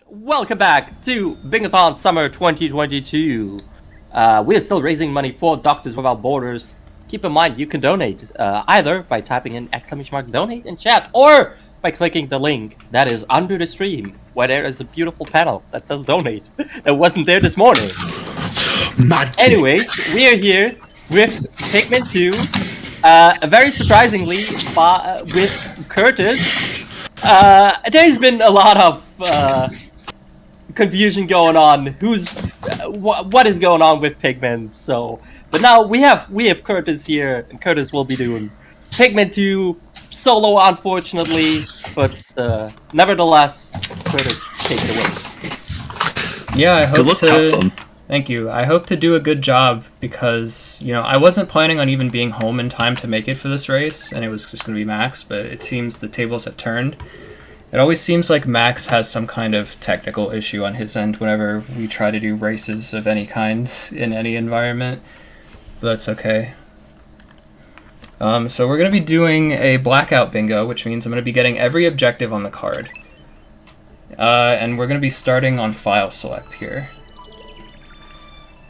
Welcome back to Bingothon Summer 2022. We are still raising money for Doctors Without Borders. Keep in mind, you can donate either by typing in !donate in chat or by clicking the link that is under the stream where there is a beautiful panel that says donate that wasn't there this morning. Magic. Anyways, we are here with Pikmin 2, very surprisingly with Curtis. There's been a lot of confusion going on. What is going on with Pikmin? But now we have Curtis here, and Curtis will be doing Pikmin 2 solo, unfortunately. But nevertheless, Curtis, take it away. Yeah, I hope have fun. Thank you. I hope to do a good job because, I wasn't planning on even being home in time to make it for this race, and it was just going to be Max, but it seems the tables have turned. It always seems like Max has some kind of technical issue on his end whenever we try to do races of any kind in any environment, but that's okay. So we're going to be doing a Blackout bingo, which means I'm going to be getting every objective on the card. And we're going to be starting on file select here.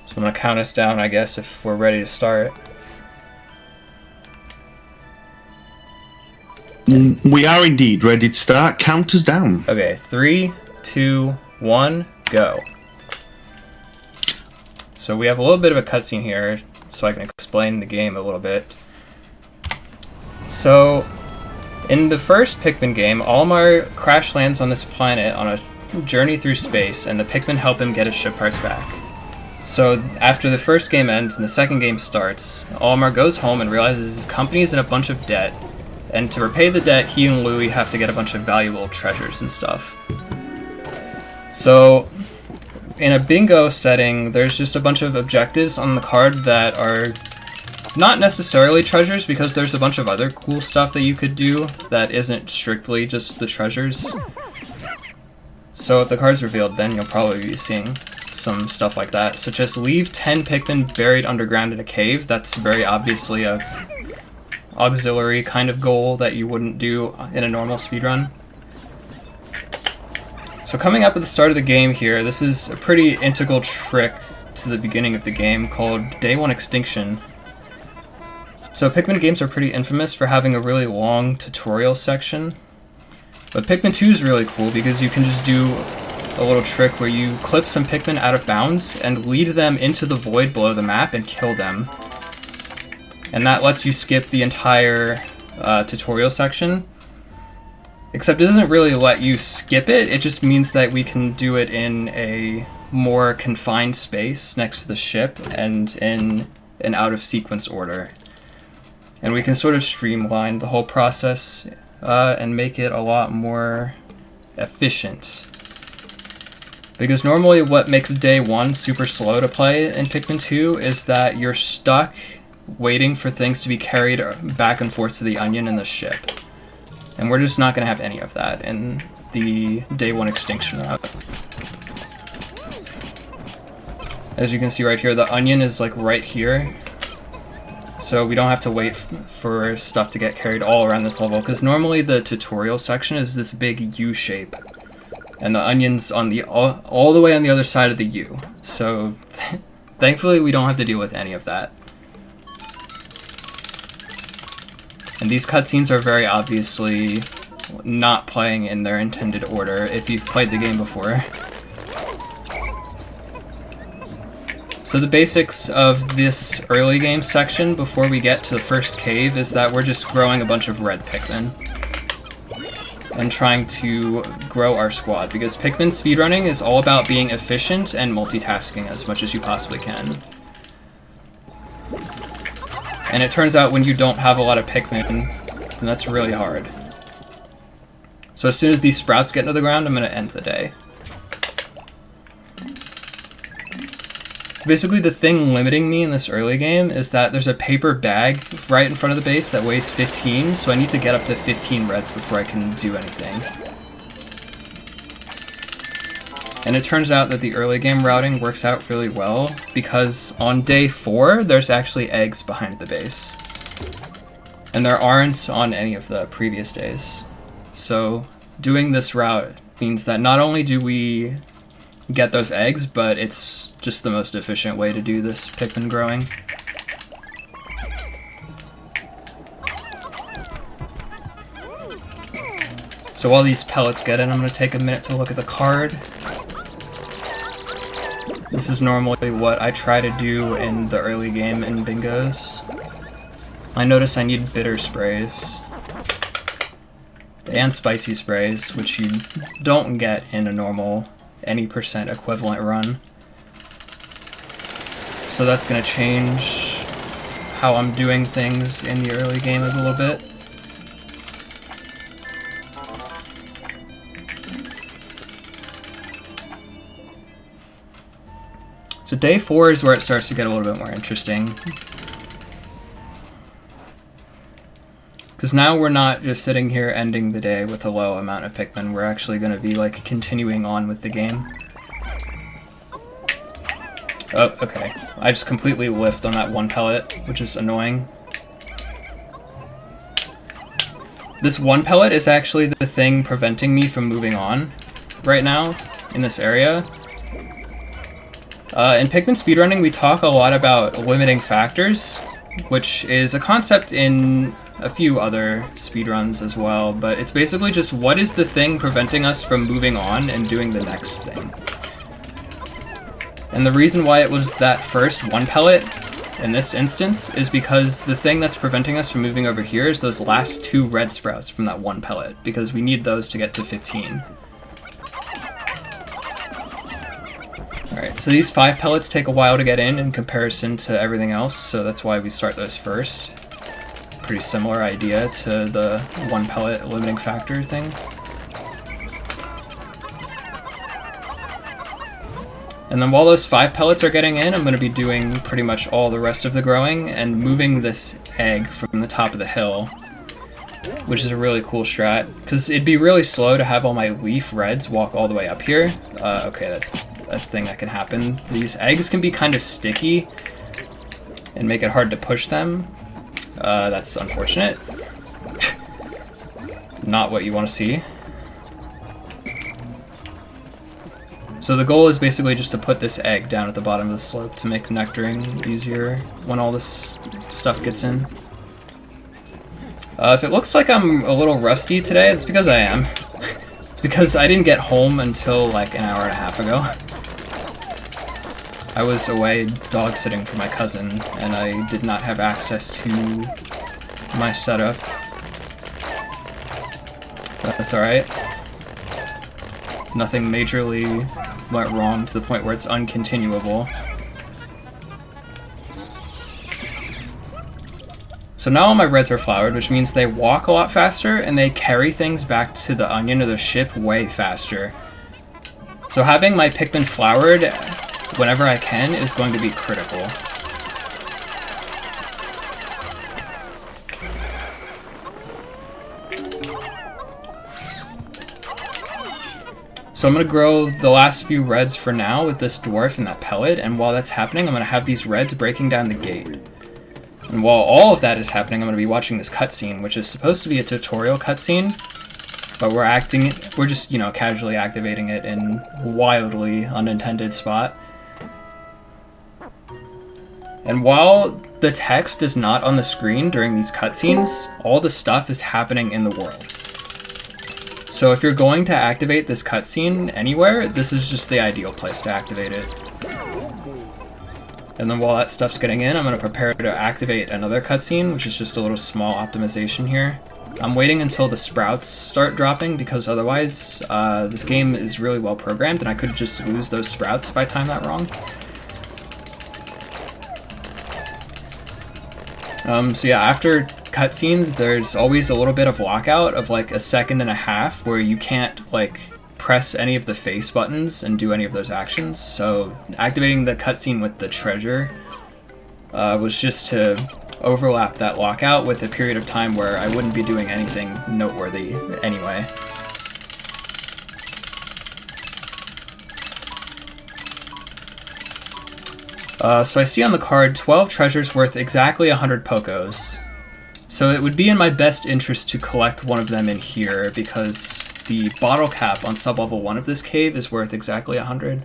So I'm going to count us down, I guess, if we're ready to start. We are indeed ready to start. Count us down. Okay, 3, 2, 1, go. So we have a little bit of a cutscene here, so I can explain the game a little bit. So, in the first Pikmin game, Olimar crash lands on this planet on a journey through space, and the Pikmin help him get his ship parts back. So, after the first game ends and the second game starts, Olimar goes home and realizes his company is in a bunch of debt. And to repay the debt, he and Louie have to get a bunch of valuable treasures and stuff. So, in a bingo setting, there's just a bunch of objectives on the card that are not necessarily treasures, because there's a bunch of other cool stuff that you could do that isn't strictly just the treasures. So if the card's revealed, then you'll probably be seeing some stuff like that, such as leave 10 Pikmin buried underground in a cave. That's very obviously a auxiliary kind of goal that you wouldn't do in a normal speedrun. So coming up at the start of the game here, this is a pretty integral trick to the beginning of the game called Day 1 Extinction. So Pikmin games are pretty infamous for having a really long tutorial section, but Pikmin 2 is really cool because you can just do a little trick where you clip some Pikmin out of bounds and lead them into the void below the map and kill them. And that lets you skip the entire tutorial section. Except it doesn't really let you skip it, it just means that we can do it in a more confined space next to the ship and in an out-of-sequence order. And we can sort of streamline the whole process and make it a lot more efficient. Because normally what makes Day 1 super slow to play in Pikmin 2 is that you're stuck waiting for things to be carried back and forth to the onion and the ship. And we're just not going to have any of that in the Day 1 Extinction route. As you can see right here, the onion is like right here. So we don't have to wait for stuff to get carried all around this level, because normally the tutorial section is this big U shape. And the onion's on the all the way on the other side of the U. So thankfully we don't have to deal with any of that. And these cutscenes are very obviously not playing in their intended order if you've played the game before. So the basics of this early game section before we get to the first cave is that we're just growing a bunch of red Pikmin and trying to grow our squad, because Pikmin speedrunning is all about being efficient and multitasking as much as you possibly can. And it turns out when you don't have a lot of Pikmin, then that's really hard. So as soon as these sprouts get into the ground, I'm going to end the day. Basically the thing limiting me in this early game is that there's a paper bag right in front of the base that weighs 15, so I need to get up to 15 reds before I can do anything. And it turns out that the early game routing works out really well, because on day 4, there's actually eggs behind the base. And there aren't on any of the previous days. So doing this route means that not only do we get those eggs, but it's just the most efficient way to do this Pikmin growing. So while these pellets get in, I'm going to take a minute to look at the card. This is normally what I try to do in the early game in bingos. I notice I need bitter sprays and spicy sprays, which you don't get in a normal any percent equivalent run. So that's going to change how I'm doing things in the early game a little bit. So day 4 is where it starts to get a little bit more interesting. Because now we're not just sitting here ending the day with a low amount of Pikmin, we're actually going to be like continuing on with the game. Oh, okay. I just completely whiffed on that one pellet, which is annoying. This one pellet is actually the thing preventing me from moving on right now in this area. In Pikmin speedrunning, we talk a lot about limiting factors, which is a concept in a few other speedruns as well, but it's basically just what is the thing preventing us from moving on and doing the next thing. And the reason why it was that first one pellet in this instance is because the thing that's preventing us from moving over here is those last 2 red sprouts from that one pellet, because we need those to get to 15. Alright, so these 5 pellets take a while to get in comparison to everything else, so that's why we start those first. Pretty similar idea to the 1 pellet limiting factor thing. And then while those 5 pellets are getting in, I'm going to be doing pretty much all the rest of the growing and moving this egg from the top of the hill, which is a really cool strat, because it'd be really slow to have all my leaf reds walk all the way up here. Okay, that's a thing that can happen. These eggs can be kind of sticky and make it hard to push them. That's unfortunate. Not what you want to see. So the goal is basically just to put this egg down at the bottom of the slope to make nectaring easier when all this stuff gets in. If it looks like I'm a little rusty today, it's because I am. It's because I didn't get home until like an hour and a half ago. I was away dog sitting for my cousin, and I did not have access to my setup. That's alright. Nothing majorly went wrong to the point where it's uncontinuable. So now all my reds are flowered, which means they walk a lot faster and they carry things back to the onion or the ship way faster. So having my Pikmin flowered whenever I can is going to be critical. So I'm going to grow the last few reds for now with this dwarf and that pellet, and while that's happening I'm going to have these reds breaking down the gate. And while all of that is happening, I'm going to be watching this cutscene, which is supposed to be a tutorial cutscene, but we're just, you know, casually activating it in wildly unintended spot. And while the text is not on the screen during these cutscenes, all the stuff is happening in the world. So if you're going to activate this cutscene anywhere, this is just the ideal place to activate it. And then while that stuff's getting in, I'm going to prepare to activate another cutscene, which is just a little small optimization here. I'm waiting until the sprouts start dropping, because otherwise this game is really well programmed and I could just lose those sprouts if I time that wrong. So yeah, after cutscenes, there's always a little bit of lockout of like a second and a half where you can't like press any of the face buttons and do any of those actions. So activating the cutscene with the treasure was just to overlap that lockout with a period of time where I wouldn't be doing anything noteworthy anyway. So I see on the card 12 treasures worth exactly 100 Pokos. So it would be in my best interest to collect one of them in here, because the bottle cap on sublevel 1 of this cave is worth exactly 100.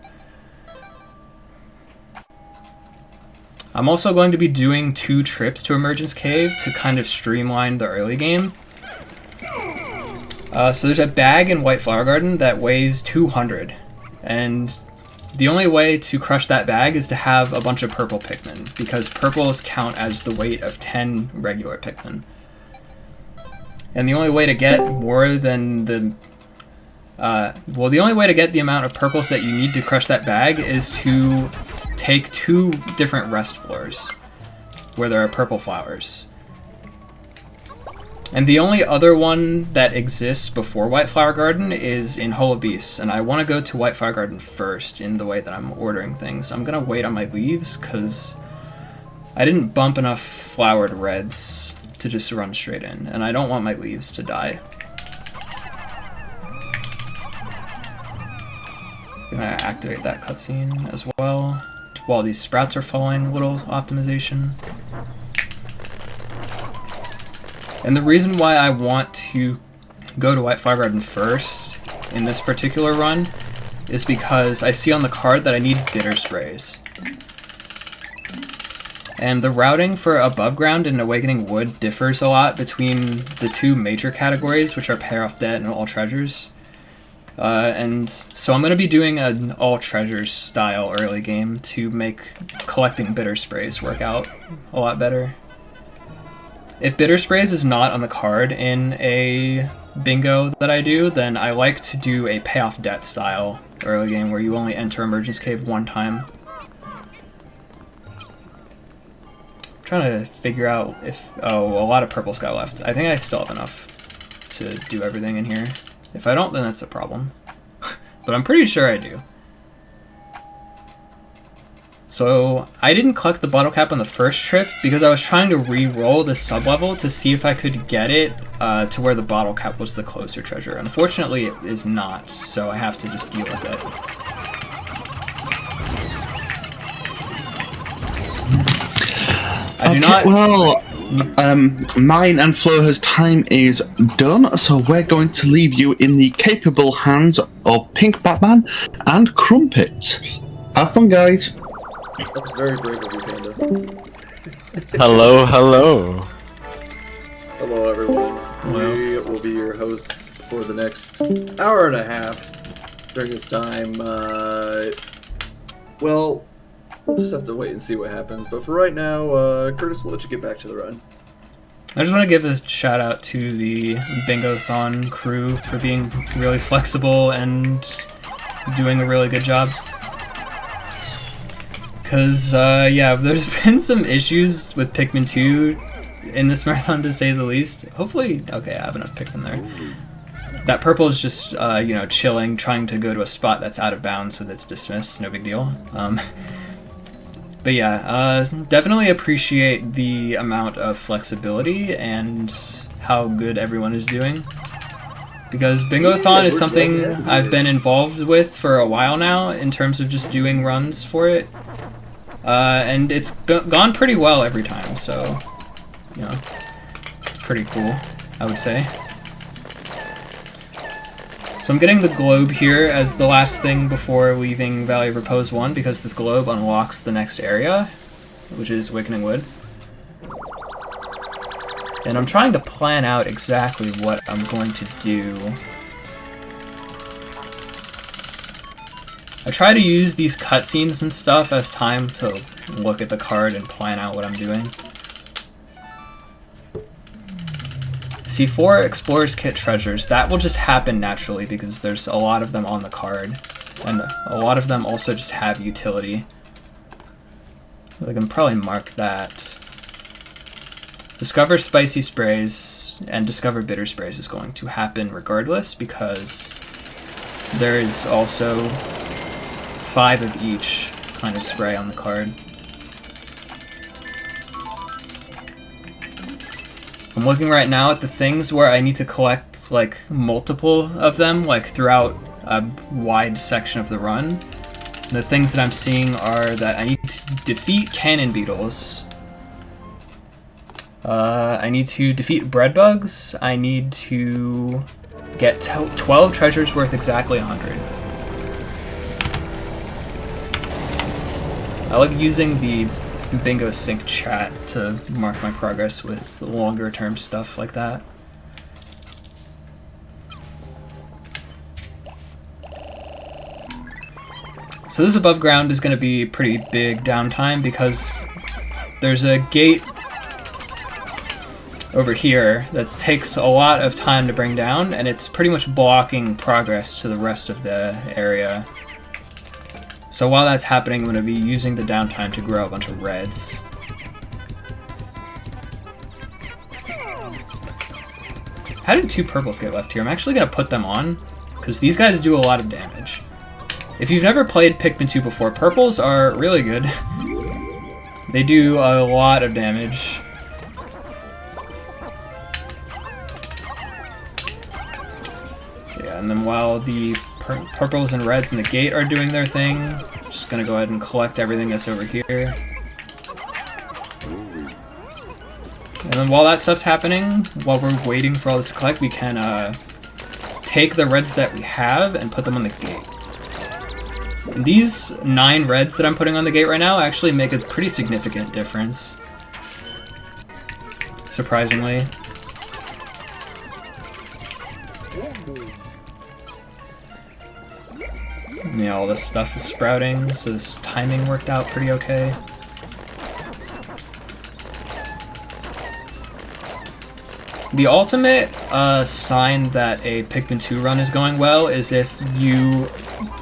I'm also going to be doing 2 trips to Emergence Cave to kind of streamline the early game. So there's a bag in White Flower Garden that weighs 200, and the only way to crush that bag is to have a bunch of purple Pikmin, because purples count as the weight of 10 regular Pikmin. And the only way to get more than the... the only way to get the amount of purples that you need to crush that bag is to take 2 different rest floors where there are purple flowers. And the only other one that exists before White Flower Garden is in Hole of Beasts, and I want to go to White Flower Garden first in the way that I'm ordering things. I'm going to wait on my leaves because I didn't bump enough flowered reds to just run straight in, and I don't want my leaves to die. I'm going to activate that cutscene as well while these sprouts are falling. Little optimization. And the reason why I want to go to White Flower Garden first in this particular run is because I see on the card that I need bitter sprays. And the routing for Above Ground and Awakening Wood differs a lot between the 2 major categories, which are Payoff Debt and All Treasures. And so I'm going to be doing an All Treasures style early game to make collecting bitter sprays work out a lot better. If bitter sprays is not on the card in a bingo that I do, then I like to do a Payoff Debt style early game where you only enter Emergence Cave 1 time. I'm trying to figure out if... Oh, a lot of purples got left. I think I still have enough to do everything in here. If I don't, then that's a problem. But I'm pretty sure I do. So I didn't collect the bottle cap on the first trip because I was trying to re-roll the sub-level to see if I could get it to where the bottle cap was the closer treasure. Unfortunately, it is not, so I have to just deal with it. I do not... Well, mine and Flora's time is done, so we're going to leave you in the capable hands of Pink Batman and Crumpet. Have fun, guys. That's very brave of you, Panda. Hello, hello. Hello, everyone. Hello. We will be your hosts for the next hour and a half. During this time, well, we'll just have to wait and see what happens. But for right now, Curtis, we'll let you get back to the run. I just want to give a shout out to the Bingothon crew for being really flexible and doing a really good job. Because, yeah, there's been some issues with Pikmin 2 in this marathon, to say the least. Hopefully, okay, I have enough Pikmin there. That purple is just, you know, chilling, trying to go to a spot that's out of bounds with its dismiss, no big deal. But yeah, definitely appreciate the amount of flexibility and how good everyone is doing. Because Bingothon is something I've been involved with for a while now in terms of just doing runs for it. And it's gone pretty well every time, so, you know, pretty cool, I would say. So I'm getting the globe here as the last thing before leaving Valley of Repose 1, because this globe unlocks the next area, which is Awakening Wood. And I'm trying to plan out exactly what I'm going to do. I try to use these cutscenes and stuff as time to look at the card and plan out what I'm doing. See, 4 Explorer's Kit treasures, that will just happen naturally because there's a lot of them on the card. And a lot of them also just have utility. I can probably mark that. Discover Spicy Sprays and Discover Bitter Sprays is going to happen regardless because there is also 5 of each kind of spray on the card. I'm looking right now at the things where I need to collect like multiple of them, like throughout a wide section of the run. And the things that I'm seeing are that I need to defeat cannon beetles. I need to defeat bread bugs. I need to get 12 treasures worth exactly 100. I like using the Bingo Sync chat to mark my progress with longer term stuff like that. So this above ground is going to be pretty big downtime because there's a gate over here that takes a lot of time to bring down, and it's pretty much blocking progress to the rest of the area. So while that's happening, I'm going to be using the downtime to grow a bunch of reds. How did 2 purples get left here? I'm actually going to put them on, because these guys do a lot of damage. If you've never played Pikmin 2 before, purples are really good. They do a lot of damage. Yeah, and then while the purples and reds in the gate are doing their thing, I'm just gonna go ahead and collect everything that's over here. And then while that stuff's happening, while we're waiting for all this to collect, we can take the reds that we have and put them on the gate. And these 9 reds that I'm putting on the gate right now actually make a pretty significant difference. Surprisingly. Yeah, all this stuff is sprouting, so this timing worked out pretty okay. The ultimate sign that a Pikmin 2 run is going well is if you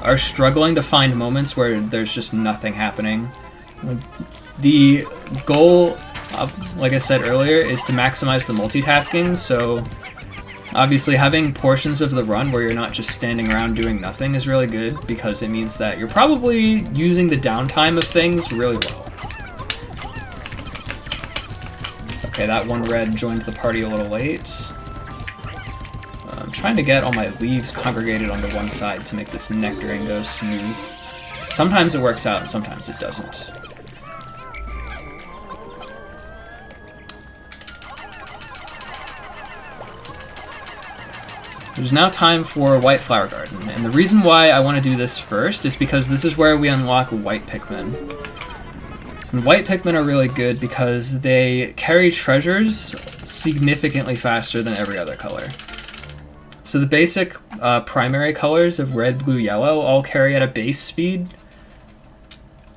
are struggling to find moments where there's just nothing happening. The goal, like I said earlier, is to maximize the multitasking, so obviously having portions of the run where you're not just standing around doing nothing is really good, because it means that you're probably using the downtime of things really well. Okay, that one red joined the party a little late. I'm trying to get all my leaves congregated onto one side to make this nectaring go smooth. Sometimes it works out, and sometimes it doesn't. There's now time for White Flower Garden, and the reason why I want to do this first is because this is where we unlock White Pikmin. And White Pikmin are really good because they carry treasures significantly faster than every other color. So the basic primary colors of red, blue, yellow all carry at a base speed.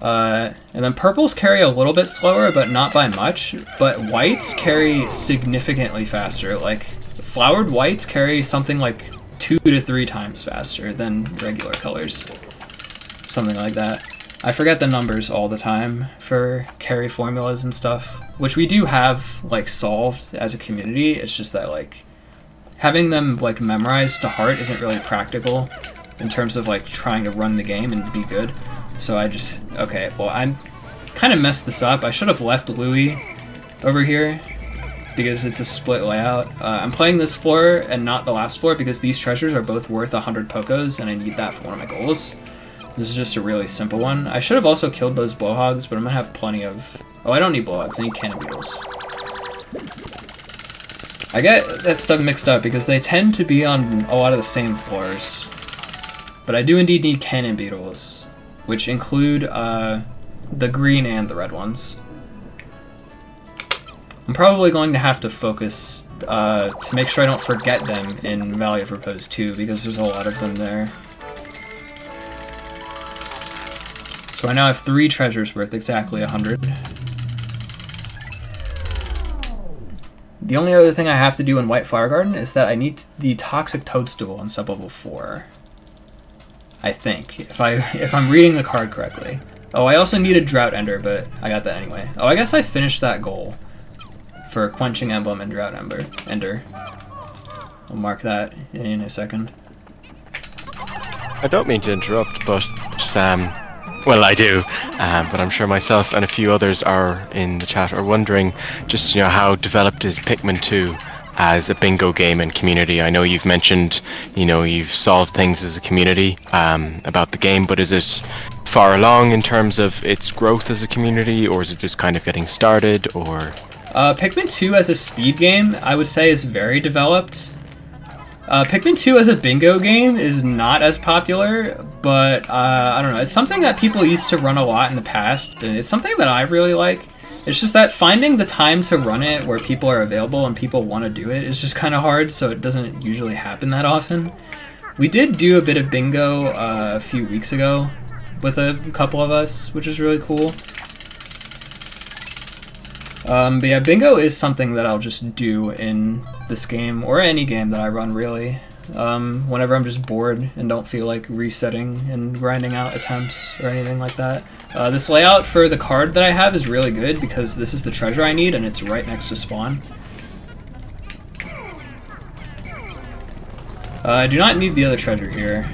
And then purples carry a little bit slower, but not by much. But whites carry significantly faster. Like, flowered whites carry something like 2 to 3 times faster than regular colors. Something like that. I forget the numbers all the time for carry formulas and stuff, which we do have, like, solved as a community. It's just that, like, having them, like, memorized to heart isn't really practical in terms of, like, trying to run the game and be good. So I just, okay, well, I'm kind of messed this up. I should have left Louie over here because it's a split layout. I'm playing this floor and not the last floor because these treasures are both worth 100 Pokos, and I need that for one of my goals. This is just a really simple one. I should have also killed those blowhogs, but I'm gonna have plenty of... Oh, I don't need blowhogs, I need cannon beetles. I get that stuff mixed up because they tend to be on a lot of the same floors. But I do indeed need cannon beetles, which include the green and the red ones. I'm probably going to have to focus to make sure I don't forget them in Valley of Repose 2, because there's a lot of them there. So I now have 3 treasures worth exactly 100. The only other thing I have to do in White Flower Garden is that I need the Toxic Toadstool on sub-level 4. I think, if I'm reading the card correctly. Oh, I also need a Drought Ender, but I got that anyway. Oh, I guess I finished that goal for Quenching Emblem and Drought Ender. I'll mark that in a second. I don't mean to interrupt, but well, I do, but I'm sure myself and a few others are in the chat are wondering just, you know, how developed is Pikmin 2 as a bingo game and community. I know you've mentioned, you know, you've solved things as a community about the game, but is it far along in terms of its growth as a community, or is it just kind of getting started, or? Pikmin 2 as a speed game, I would say, is very developed. Pikmin 2 as a bingo game is not as popular, but I don't know. It's something that people used to run a lot in the past, and it's something that I really like. It's just that finding the time to run it where people are available and people want to do it is just kind of hard, so it doesn't usually happen that often. We did do a bit of bingo a few weeks ago with a couple of us, which is really cool. But yeah, bingo is something that I'll just do in this game, or any game that I run, really. Whenever I'm just bored and don't feel like resetting and grinding out attempts or anything like that. This layout for the card that I have is really good because this is the treasure I need and it's right next to spawn. I do not need the other treasure here.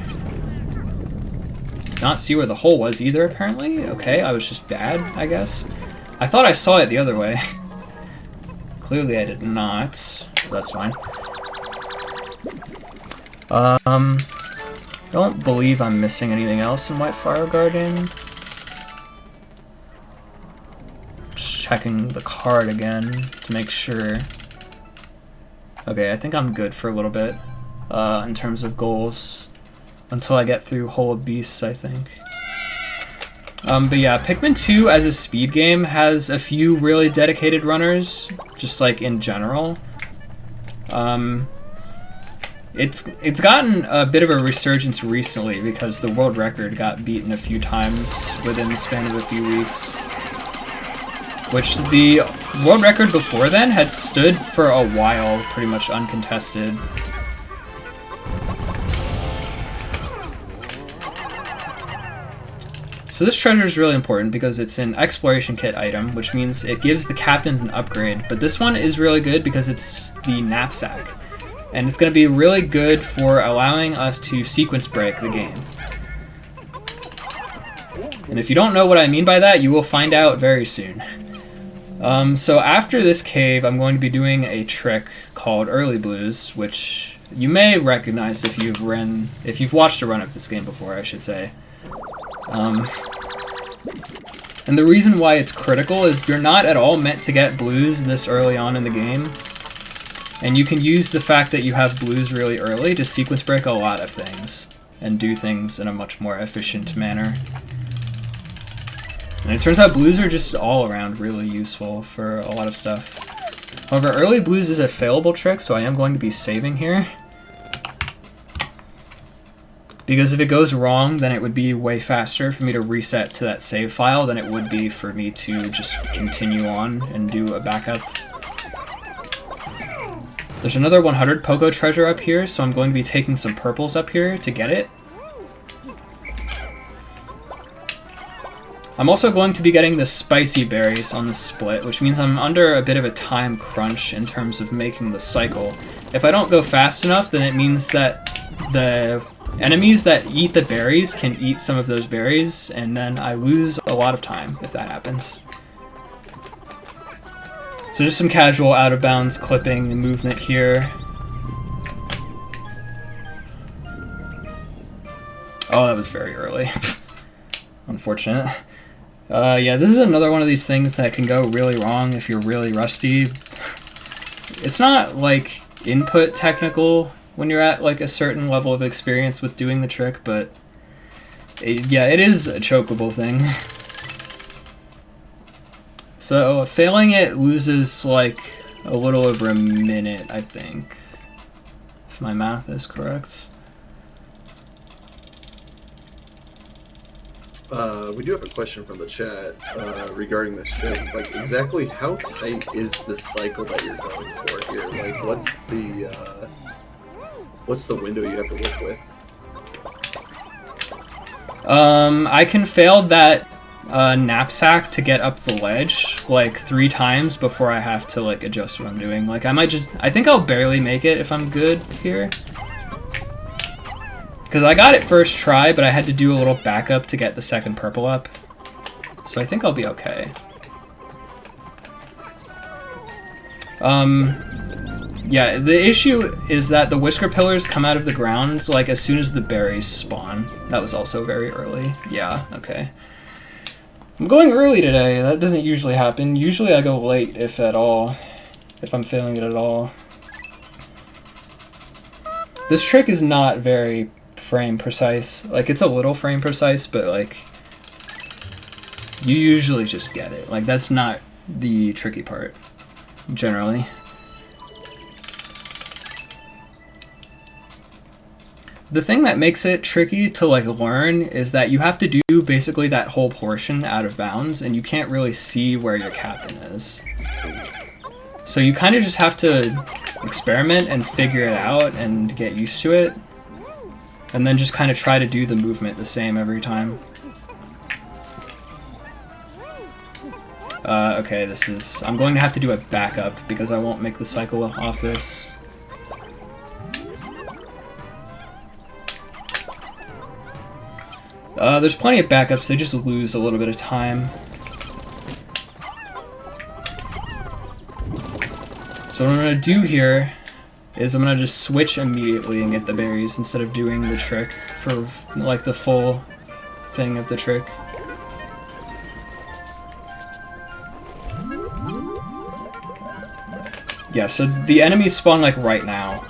Not see where the hole was either, apparently. Okay, I was just bad, I guess. I thought I saw it the other way. Clearly I did not. That's fine. Don't believe I'm missing anything else in Whitefire Garden. Just checking the card again to make sure. Okay, I think I'm good for a little bit in terms of goals until I get through Hole of Beasts, I think. But yeah, Pikmin 2 as a speed game has a few really dedicated runners, just like in general. It's gotten a bit of a resurgence recently because the world record got beaten a few times within the span of a few weeks. Which the world record before then had stood for a while pretty much uncontested. So this treasure is really important because it's an exploration kit item, which means it gives the captains an upgrade. But this one is really good because it's the knapsack. And it's going to be really good for allowing us to sequence break the game. And if you don't know what I mean by that, you will find out very soon. So after this cave, I'm going to be doing a trick called Early Blues, which you may recognize if you've watched a run of this game before, I should say. And the reason why it's critical is you're not at all meant to get blues this early on in the game. And you can use the fact that you have blues really early to sequence break a lot of things and do things in a much more efficient manner. And it turns out blues are just all around really useful for a lot of stuff. However, early blues is a failable trick, so I am going to be saving here. Because if it goes wrong, then it would be way faster for me to reset to that save file than it would be for me to just continue on and do a backup. There's another 100 Poco treasure up here, so I'm going to be taking some purples up here to get it. I'm also going to be getting the spicy berries on the split, which means I'm under a bit of a time crunch in terms of making the cycle. If I don't go fast enough, then it means that the enemies that eat the berries can eat some of those berries, and then I lose a lot of time if that happens. So just some casual out-of-bounds clipping and movement here. Oh, that was very early. Unfortunate. Yeah, this is another one of these things that can go really wrong if you're really rusty. It's not, like, input technical when you're at, like, a certain level of experience with doing the trick, but yeah, it is a chokeable thing. So failing it loses like a little over a minute, I think, if my math is correct. We do have a question from the chat regarding this trick. Like, exactly how tight is the cycle that you're going for here? Like, what's the window you have to work with? I can fail that knapsack to get up the ledge like 3 times before I have to like adjust what I'm doing. Like I think I'll barely make it if I'm good here. Because I got it first try, but I had to do a little backup to get the second purple up. So I think I'll be okay. Yeah, the issue is that the whisker pillars come out of the ground like as soon as the berries spawn. That was also very early. Yeah, okay. I'm going early today. That doesn't usually happen. Usually I go late, if at all. If I'm failing it at all. This trick is not very frame precise. Like, it's a little frame precise, but like, you usually just get it. Like, that's not the tricky part, generally. The thing that makes it tricky to like learn is that you have to do basically that whole portion out of bounds, and you can't really see where your captain is. So you kind of just have to experiment and figure it out and get used to it, and then just kind of try to do the movement the same every time. Okay, I'm going to have to do a backup because I won't make the cycle off this. There's plenty of backups, they just lose a little bit of time. So what I'm going to do here is I'm going to just switch immediately and get the berries instead of doing the trick for like the full thing of the trick. Yeah, so the enemies spawn like right now.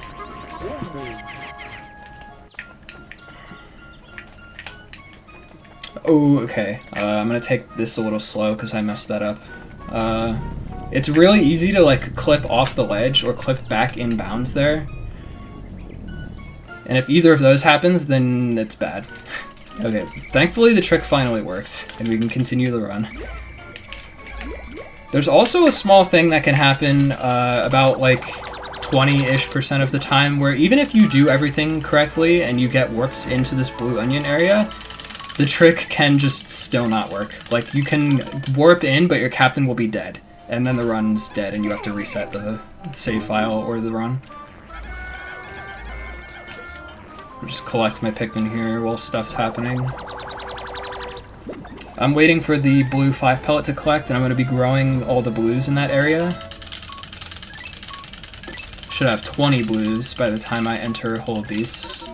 Oh, okay. I'm gonna take this a little slow because I messed that up. It's really easy to like clip off the ledge or clip back in bounds there. And if either of those happens, then it's bad. Okay, thankfully the trick finally worked, and we can continue the run. There's also a small thing that can happen about like 20-ish% of the time, where even if you do everything correctly and you get warped into this blue onion area, the trick can just still not work. Like, you can warp in, but your captain will be dead. And then the run's dead, and you have to reset the save file or the run. I'll just collect my Pikmin here while stuff's happening. I'm waiting for the blue 5 pellet to collect, and I'm going to be growing all the blues in that area. Should have 20 blues by the time I enter Hole of Beasts.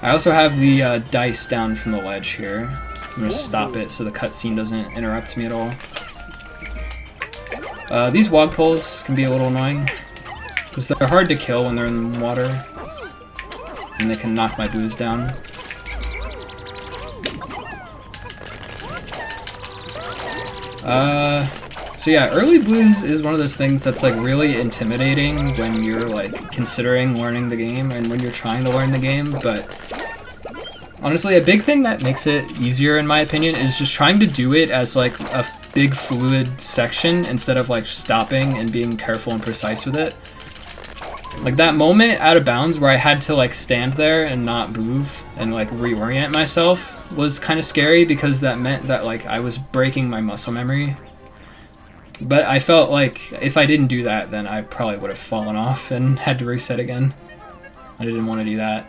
I also have the dice down from the ledge here. I'm going to stop it so the cutscene doesn't interrupt me at all. These wogpoles can be a little annoying, because they're hard to kill when they're in water, and they can knock my blues down. So yeah, early blues is one of those things that's like really intimidating when you're like considering learning the game and when you're trying to learn the game, but honestly a big thing that makes it easier in my opinion is just trying to do it as like a big fluid section instead of like stopping and being careful and precise with it. Like that moment out of bounds where I had to like stand there and not move and like reorient myself was kind of scary, because that meant that like I was breaking my muscle memory. But I felt like if I didn't do that, then I probably would have fallen off and had to reset again. I didn't want to do that.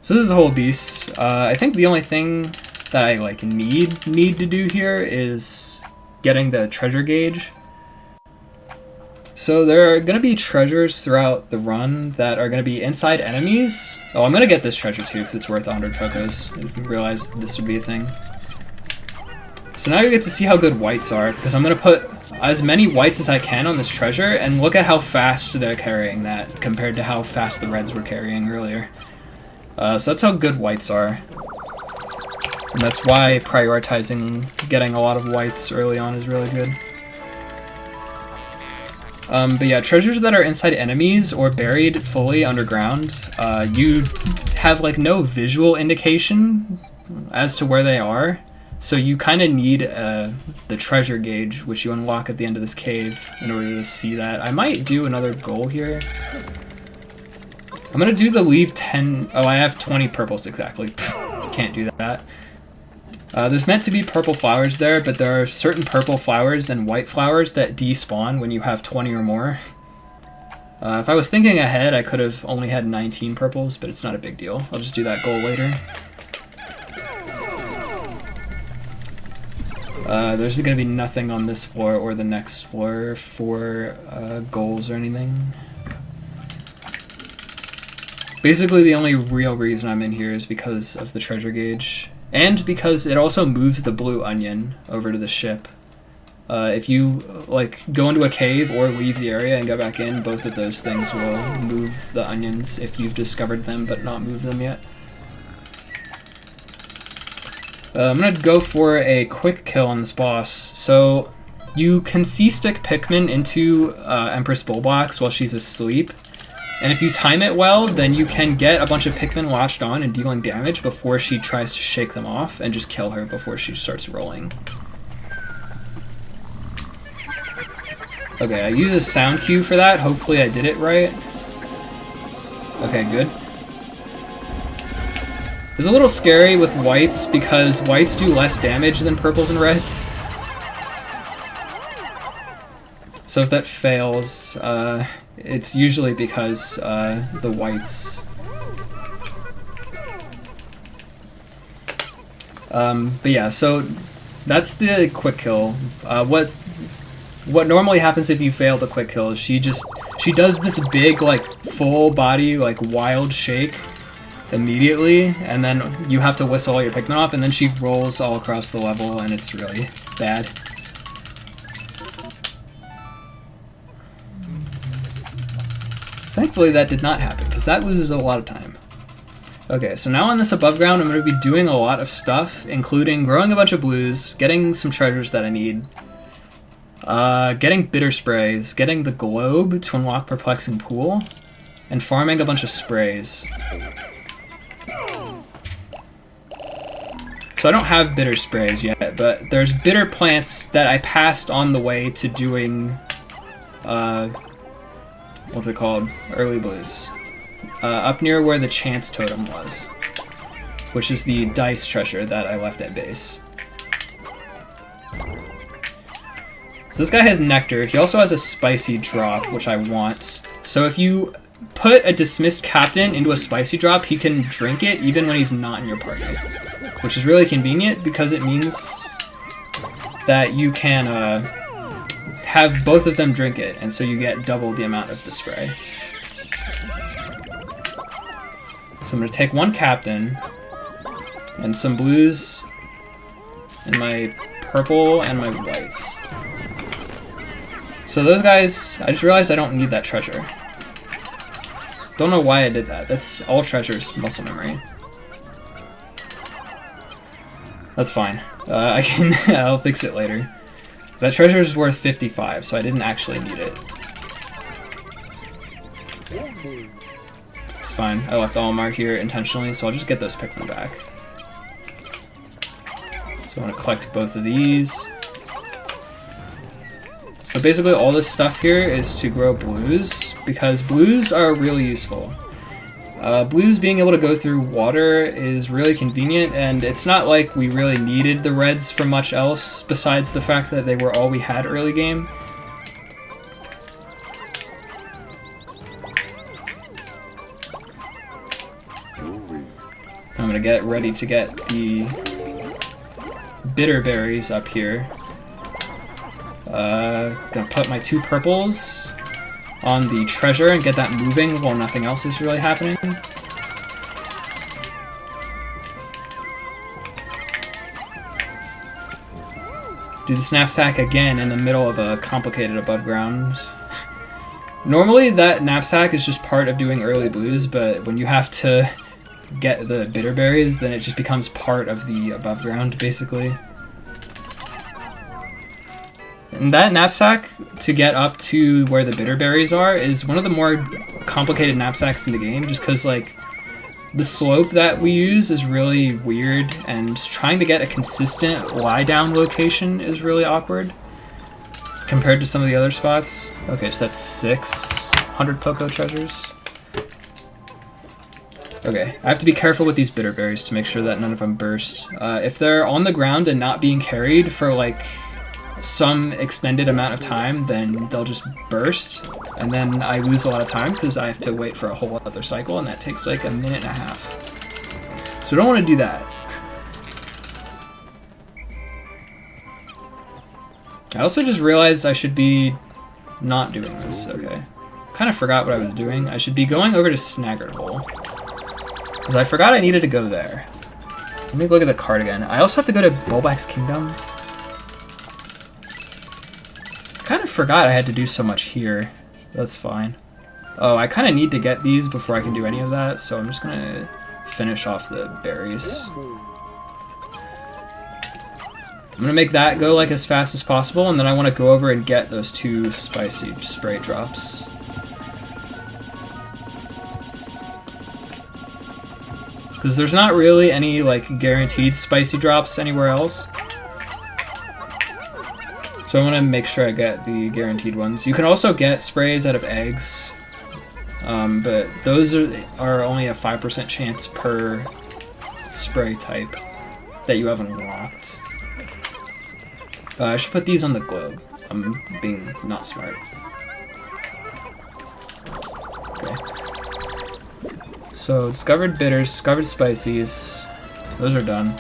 So this is a whole beast. I think the only thing that I like need to do here is getting the treasure gauge. So there are going to be treasures throughout the run that are going to be inside enemies. Oh, I'm going to get this treasure too because it's worth 100 chocos. I didn't realize this would be a thing. So now you get to see how good whites are, because I'm going to put as many whites as I can on this treasure, and look at how fast they're carrying that compared to how fast the reds were carrying earlier. So that's how good whites are. And that's why prioritizing getting a lot of whites early on is really good. But yeah, treasures that are inside enemies or buried fully underground, you have like no visual indication as to where they are. So you kind of need the treasure gauge, which you unlock at the end of this cave in order to see that. I might do another goal here. I'm going to do the leave 10... Oh, I have 20 purples exactly. Can't do that. There's meant to be purple flowers there, but there are certain purple flowers and white flowers that despawn when you have 20 or more. If I was thinking ahead, I could have only had 19 purples, but it's not a big deal. I'll just do that goal later. There's going to be nothing on this floor or the next floor for goals or anything. Basically, the only real reason I'm in here is because of the treasure gauge. And because it also moves the blue onion over to the ship. If you like go into a cave or leave the area and go back in, both of those things will move the onions if you've discovered them but not moved them yet. I'm gonna go for a quick kill on this boss. So you can C-stick Pikmin into Empress Bullbox while she's asleep. And if you time it well, then you can get a bunch of Pikmin latched on and dealing damage before she tries to shake them off, and just kill her before she starts rolling. Okay, I use a sound cue for that. Hopefully I did it right. Okay, good. It's a little scary with whites because whites do less damage than purples and reds. So if that fails, it's usually because the whites. But yeah, so that's the quick kill. What normally happens if you fail the quick kill is she does this big like full body like wild shake immediately, and then you have to whistle all your Pikmin off, and then she rolls all across the level, and it's really bad. Thankfully that did not happen, because that loses a lot of time. Okay, so now on this above ground I'm going to be doing a lot of stuff, including growing a bunch of blues, getting some treasures that I need, getting bitter sprays, getting the globe to unlock Perplexing Pool, and farming a bunch of sprays. So I don't have bitter sprays yet, but there's bitter plants that I passed on the way to doing, what's it called? Early blues. Up near where the chance totem was, which is the dice treasure that I left at base. So this guy has nectar. He also has a spicy drop, which I want. So if you put a dismissed captain into a spicy drop, he can drink it even when he's not in your party, which is really convenient because it means that you can have both of them drink it, and so you get double the amount of the spray. So I'm going to take one captain and some blues and my purple and my whites. So those guys, I just realized I don't need that treasure. Don't know why I did that. That's all treasures, muscle memory. That's fine. I'll fix it later. That treasure is worth 55, so I didn't actually need it. It's fine. I left Olimar here intentionally, so I'll just get those Pikmin back. So I'm going to collect both of these. So basically all this stuff here is to grow blues, because blues are really useful. Blues being able to go through water is really convenient, and it's not like we really needed the reds for much else besides the fact that they were all we had early game. I'm gonna get ready to get the bitter berries up here. Gonna put my 2 purples on the treasure and get that moving while nothing else is really happening. Do the knapsack again in the middle of a complicated above ground. Normally that knapsack is just part of doing early blues, but when you have to get the bitter berries, then it just becomes part of the above ground basically. And that knapsack, to get up to where the bitter berries are, is one of the more complicated knapsacks in the game, just because, like, the slope that we use is really weird, and trying to get a consistent lie-down location is really awkward compared to some of the other spots. Okay, so that's 600 Poco treasures. Okay, I have to be careful with these bitter berries to make sure that none of them burst. If they're on the ground and not being carried for, like, some extended amount of time, then they'll just burst, and then I lose a lot of time because I have to wait for a whole other cycle, and that takes like a minute and a half. So I don't want to do that. I also just realized I should be not doing this. Okay. Kind of forgot what I was doing. I should be going over to Snaggered Hole, because I forgot I needed to go there. Let me look at the card again. I also have to go to Bulbax Kingdom. forgot I had to do so much here. That's fine. Oh, I kind of need to get these before I can do any of that, so I'm just gonna finish off the berries. I'm gonna make that go like as fast as possible, and then I want to go over and get those 2 spicy spray drops. Because there's not really any like guaranteed spicy drops anywhere else. So I want to make sure I get the guaranteed ones. You can also get sprays out of eggs, but those are only a 5% chance per spray type that you haven't unlocked. I should put these on the globe. I'm being not smart. Okay. So, discovered bitters, discovered spices. Those are done.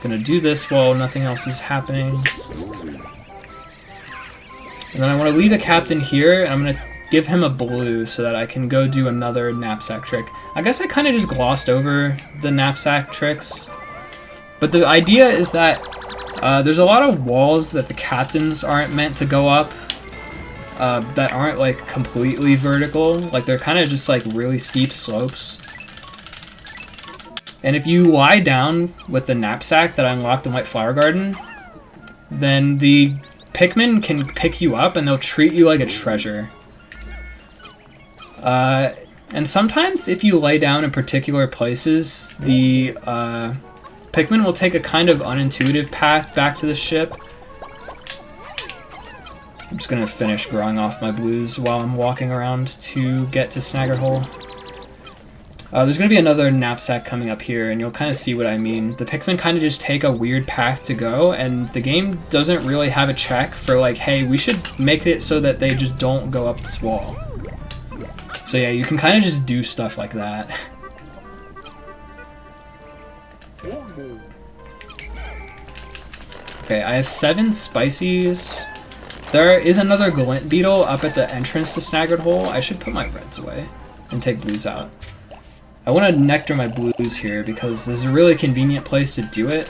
Gonna do this while nothing else is happening. And then I want to leave a captain here, and I'm going to give him a blue so that I can go do another knapsack trick. I guess I kind of just glossed over the knapsack tricks. But the idea is that there's a lot of walls that the captains aren't meant to go up that aren't like completely vertical. Like they're kind of just like really steep slopes. And if you lie down with the knapsack that I unlocked in White Flower Garden, then the Pikmin can pick you up and they'll treat you like a treasure. And sometimes if you lay down in particular places, the Pikmin will take a kind of unintuitive path back to the ship. I'm just gonna finish growing off my blues while I'm walking around to get to Snagger Hole. There's going to be another knapsack coming up here, and you'll kind of see what I mean. The Pikmin kind of just take a weird path to go, and the game doesn't really have a check for like, hey, we should make it so that they just don't go up this wall. So yeah, you can kind of just do stuff like that. Okay, I have 7 spices. There is another glint beetle up at the entrance to Snaggered Hole. I should put my reds away and take blues out. I want to nectar my blues here because this is a really convenient place to do it.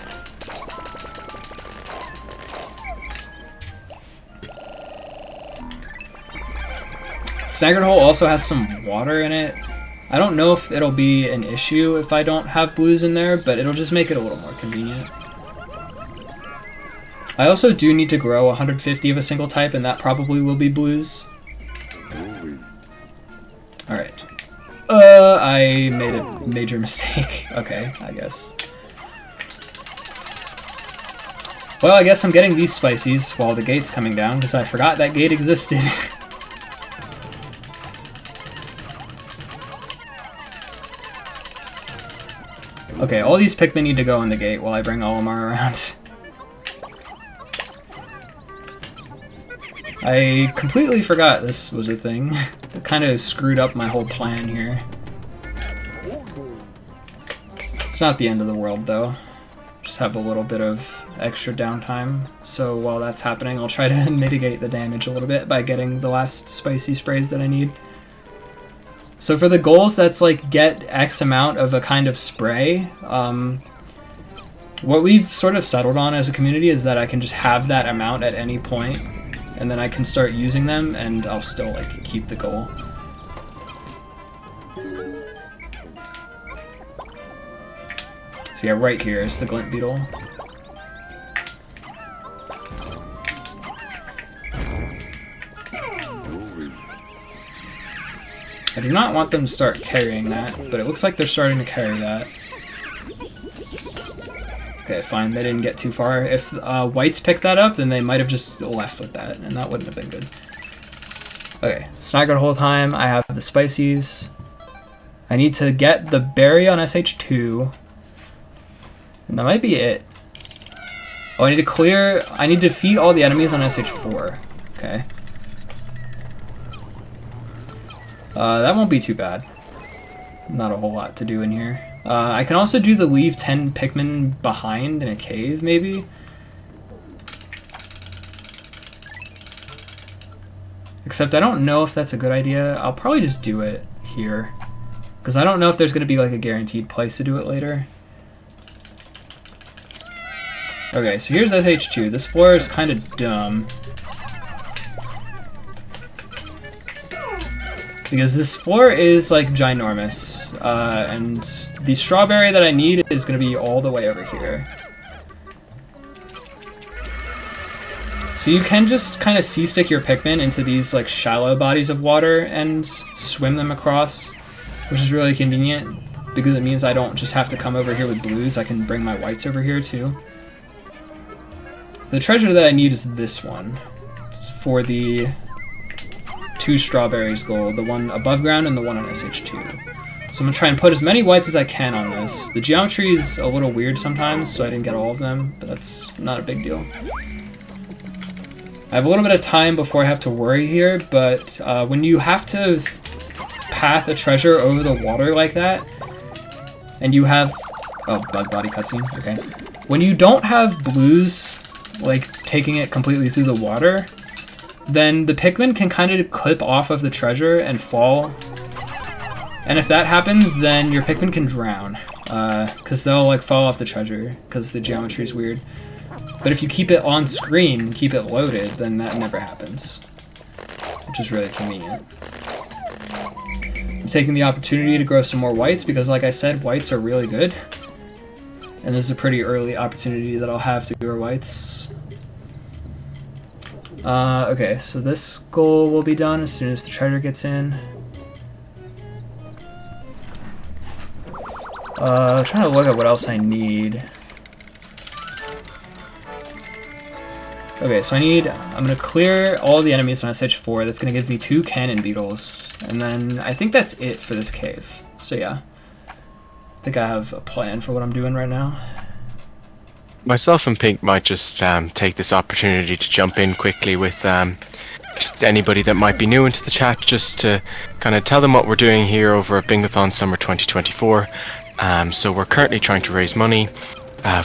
Snaggered Hole also has some water in it. I don't know if it'll be an issue if I don't have blues in there, but it'll just make it a little more convenient. I also do need to grow 150 of a single type, and that probably will be blues. Alright. I made a major mistake. Okay, I guess. Well, I guess I'm getting these spices while the gate's coming down, because I forgot that gate existed. Okay, all these Pikmin need to go in the gate while I bring Olimar around. I completely forgot this was a thing. It kind of screwed up my whole plan here. It's not the end of the world though. Just have a little bit of extra downtime. So while that's happening, I'll try to mitigate the damage a little bit by getting the last spicy sprays that I need. So for the goals, that's like get X amount of a kind of spray. What we've sort of settled on as a community is that I can just have that amount at any point, and then I can start using them, and I'll still like keep the goal. So yeah, right here is the glint beetle. I do not want them to start carrying that, but it looks like they're starting to carry that. Okay, fine, they didn't get too far. If whites picked that up, then they might have just left with that, and that wouldn't have been good. Okay, Snaggered Hole time. I have the spices. I need to get the berry on SH2. And that might be it. Oh, I need to defeat all the enemies on SH4. Okay. That won't be too bad. Not a whole lot to do in here. I can also do the leave 10 Pikmin behind in a cave, maybe? Except I don't know if that's a good idea. I'll probably just do it here. Because I don't know if there's going to be like a guaranteed place to do it later. Okay, so here's SH2. This floor is kind of dumb. Because this floor is like ginormous. And the strawberry that I need is going to be all the way over here. So you can just kind of C-stick your Pikmin into these like shallow bodies of water and swim them across, which is really convenient because it means I don't just have to come over here with blues. I can bring my whites over here too. The treasure that I need is this one. It's for the 2 strawberries gold, the one above ground and the one on SH2. So I'm going to try and put as many whites as I can on this. The geometry is a little weird sometimes, so I didn't get all of them, but that's not a big deal. I have a little bit of time before I have to worry here, but when you have to path a treasure over the water like that, and you have... Oh, bug body cutscene, okay. When you don't have blues, like, taking it completely through the water, then the Pikmin can kind of clip off of the treasure and fall. And if that happens, then your Pikmin can drown, because they'll, like, fall off the treasure, because the geometry is weird. But if you keep it on screen, keep it loaded, then that never happens, which is really convenient. I'm taking the opportunity to grow some more whites because, like I said, whites are really good. And this is a pretty early opportunity that I'll have to grow whites. Okay, so this goal will be done as soon as the treasure gets in. I'm trying to look at what else I need. Okay, so I'm going to clear all the enemies on SH4. That's going to give me 2 cannon beetles. And then I think that's it for this cave. So yeah, I think I have a plan for what I'm doing right now. Myself and Pink might just take this opportunity to jump in quickly with anybody that might be new into the chat, just to kind of tell them what we're doing here over at Bingothon Summer 2024. So we're currently trying to raise money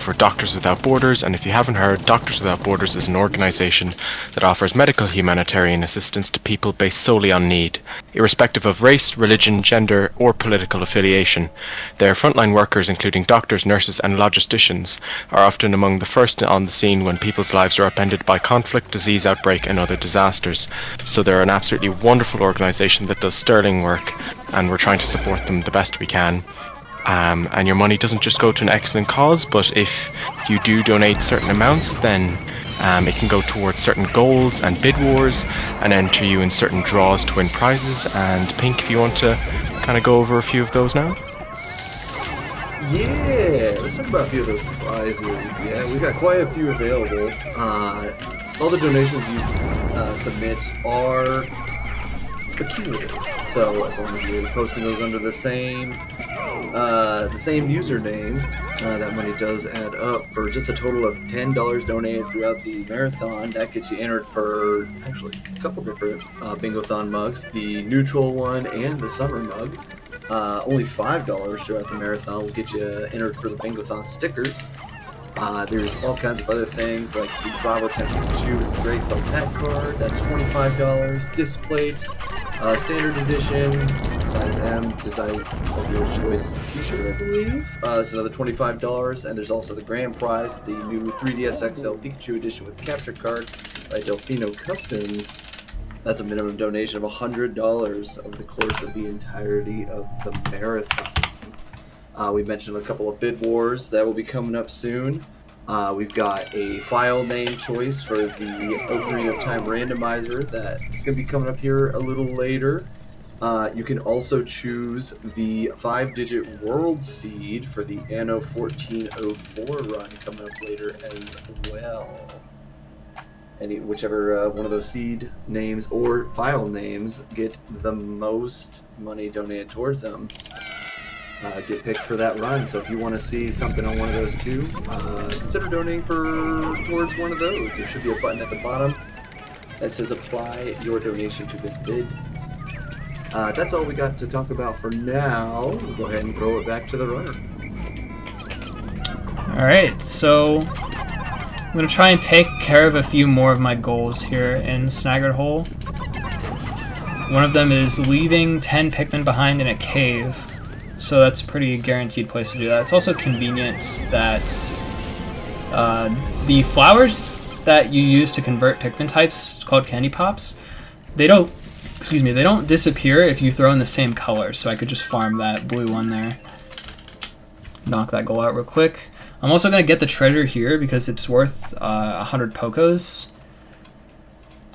for Doctors Without Borders, and if you haven't heard, Doctors Without Borders is an organisation that offers medical humanitarian assistance to people based solely on need, irrespective of race, religion, gender or political affiliation. Their frontline workers, including doctors, nurses and logisticians, are often among the first on the scene when people's lives are upended by conflict, disease outbreak and other disasters. So they're an absolutely wonderful organisation that does sterling work, and we're trying to support them the best we can. And your money doesn't just go to an excellent cause, but if you do donate certain amounts, then it can go towards certain goals and bid wars and enter you in certain draws to win prizes. And Pink, if you want to kind of go over a few of those now. Yeah, let's talk about a few of those prizes. Yeah, we've got quite a few available. All the donations you submit are accumulative, so as long as you're posting those under the same username, that money does add up for just a total of $10 donated throughout the marathon. That gets you entered for actually a couple different Bingothon mugs, the neutral one and the summer mug. Only $5 throughout the marathon will get you entered for the Bingothon stickers. There's all kinds of other things like the Bravo 10 Pikachu with the gray felt hat card, that's $25. Displate, standard edition, size M, design of your choice t-shirt, I believe. That's another $25. And there's also the grand prize, the new 3DS XL Pikachu edition with capture card by Delfino Customs. That's a minimum donation of $100 over the course of the entirety of the marathon. We mentioned a couple of bid wars that will be coming up soon. We've got a file name choice for the Ocarina of Time randomizer that is going to be coming up here a little later. You can also choose the 5-digit world seed for the Anno 1404 run coming up later as well. Whichever one of those seed names or file names get the most money donated towards them get picked for that run. So if you want to see something on one of those two, consider donating towards one of those. There should be a button at the bottom that says apply your donation to this bid. That's all we got to talk about for now. We'll go ahead and throw it back to the runner. Alright, so I'm going to try and take care of a few more of my goals here in Snaggered Hole. One of them is leaving 10 Pikmin behind in a cave. So that's a pretty guaranteed place to do that. It's also convenient that the flowers that you use to convert Pikmin types, called candy pops, they don't disappear if you throw in the same color. So I could just farm that blue one there. Knock that goal out real quick. I'm also going to get the treasure here because it's worth 100 Pokos.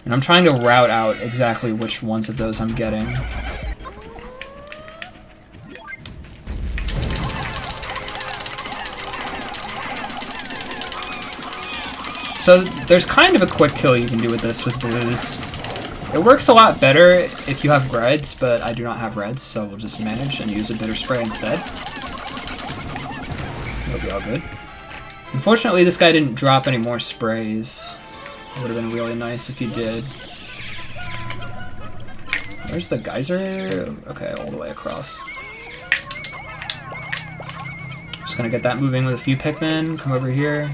And I'm trying to route out exactly which ones of those I'm getting. So there's kind of a quick kill you can do with this with blues. It works a lot better if you have reds, but I do not have reds, so we'll just manage and use a bitter spray instead. It'll be all good. Unfortunately, this guy didn't drop any more sprays. It would have been really nice if he did. Where's the geyser? Okay, all the way across. Just gonna get that moving with a few Pikmin. Come over here.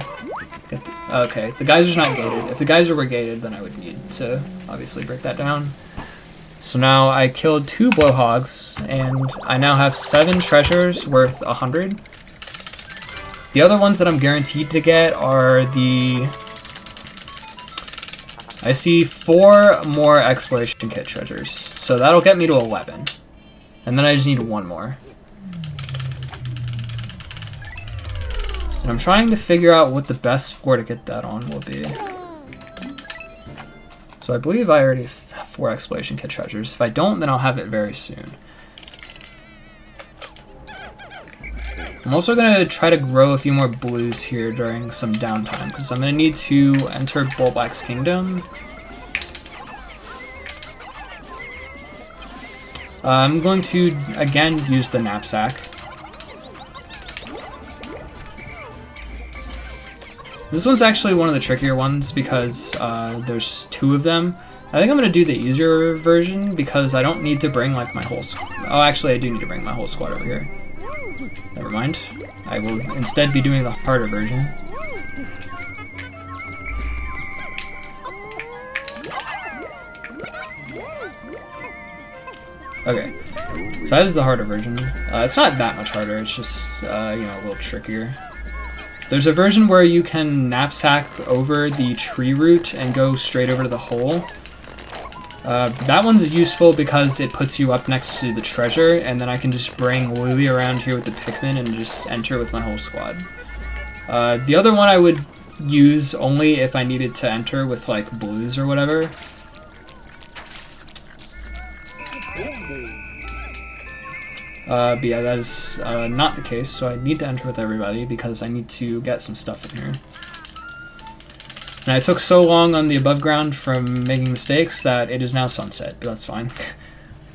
Okay, the geyser's not gated. If the geyser were gated, then I would need to obviously break that down. So now I killed 2 blowhogs, and I now have 7 treasures worth 100. The other ones that I'm guaranteed to get are the... I see 4 more exploration kit treasures, so that'll get me to 11. And then I just need 1 more. And I'm trying to figure out what the best floor to get that on will be. So I believe I already have 4 exploration kit treasures. If I don't, then I'll have it very soon. I'm also going to try to grow a few more blues here during some downtime, because I'm going to need to enter Black's Kingdom. I'm going to, again, use the knapsack. This one's actually one of the trickier ones because there's 2 of them. I think I'm going to do the easier version because I don't need to bring like my whole oh, actually I do need to bring my whole squad over here. Never mind. I will instead be doing the harder version. Okay, so that is the harder version. It's not that much harder, it's just, you know, a little trickier. There's a version where you can knapsack over the tree root and go straight over to the hole. That one's useful because it puts you up next to the treasure, and then I can just bring Lily around here with the Pikmin and just enter with my whole squad. The other one I would use only if I needed to enter with like blues or whatever. But yeah, that is not the case, so I need to enter with everybody because I need to get some stuff in here. And I took so long on the above ground from making mistakes that it is now sunset, but that's fine.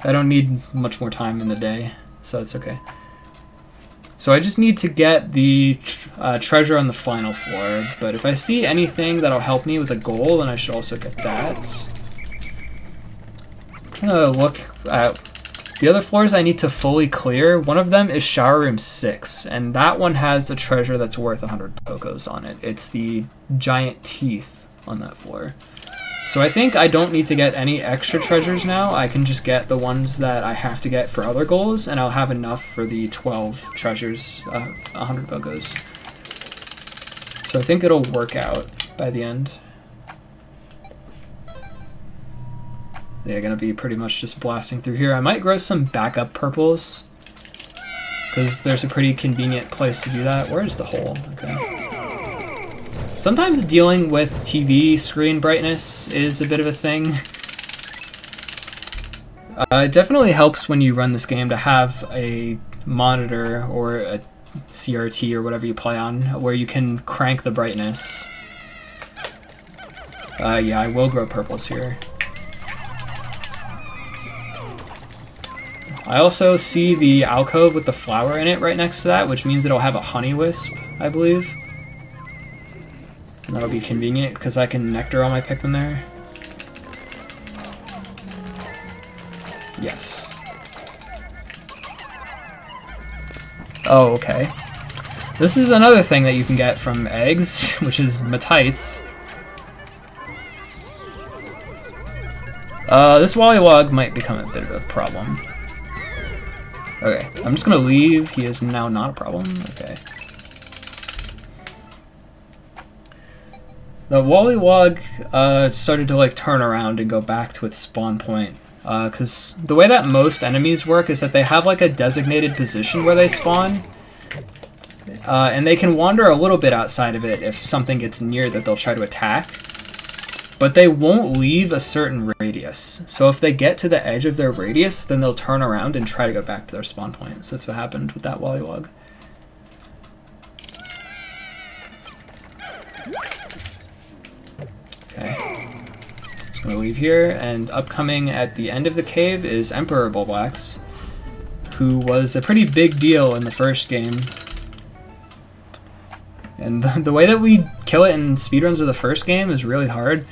I don't need much more time in the day, so it's okay. So I just need to get the treasure on the final floor, but if I see anything that'll help me with a goal, then I should also get that. I'm gonna look at the other floors I need to fully clear. One of them is Shower Room 6, and that one has a treasure that's worth 100 Pokos on it. It's the giant teeth on that floor. So I think I don't need to get any extra treasures now. I can just get the ones that I have to get for other goals, and I'll have enough for the 12 treasures, 100 Pokos. So I think it'll work out by the end. They're gonna be pretty much just blasting through here. I might grow some backup purples, because there's a pretty convenient place to do that. Where's the hole? Okay. Sometimes dealing with TV screen brightness is a bit of a thing. It definitely helps when you run this game to have a monitor or a CRT or whatever you play on, where you can crank the brightness. Yeah, I will grow purples here. I also see the alcove with the flower in it right next to that, which means it'll have a honey wisp, I believe. And that'll be convenient because I can nectar all my Pikmin there. Yes. Oh, okay. This is another thing that you can get from eggs, which is matites. This Wollywog might become a bit of a problem. Okay, I'm just gonna leave. He is now not a problem. Okay. The Wollywog started to like turn around and go back to its spawn point. Because the way that most enemies work is that they have like a designated position where they spawn. And they can wander a little bit outside of it if something gets near that they'll try to attack. But they won't leave a certain radius. So if they get to the edge of their radius, then they'll turn around and try to go back to their spawn point. So that's what happened with that Wollywog. Okay. Just gonna leave here, and upcoming at the end of the cave is Emperor Bulblax, who was a pretty big deal in the first game. And the way that we kill it in speedruns of the first game is really hard.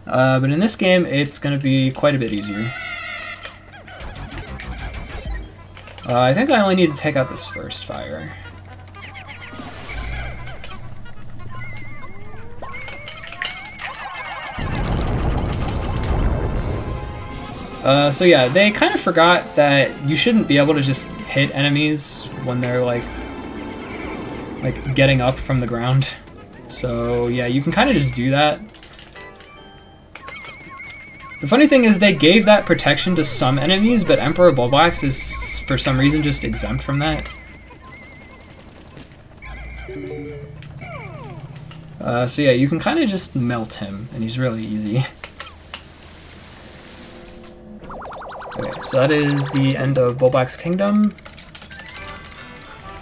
But in this game, it's going to be quite a bit easier. I think I only need to take out this first fire. So yeah, they kind of forgot that you shouldn't be able to just hit enemies when they're like getting up from the ground. So yeah, you can kind of just do that. The funny thing is they gave that protection to some enemies, but Emperor Bulblax is for some reason just exempt from that. So yeah, you can kind of just melt him, and he's really easy. Okay, so that is the end of Bulblax Kingdom.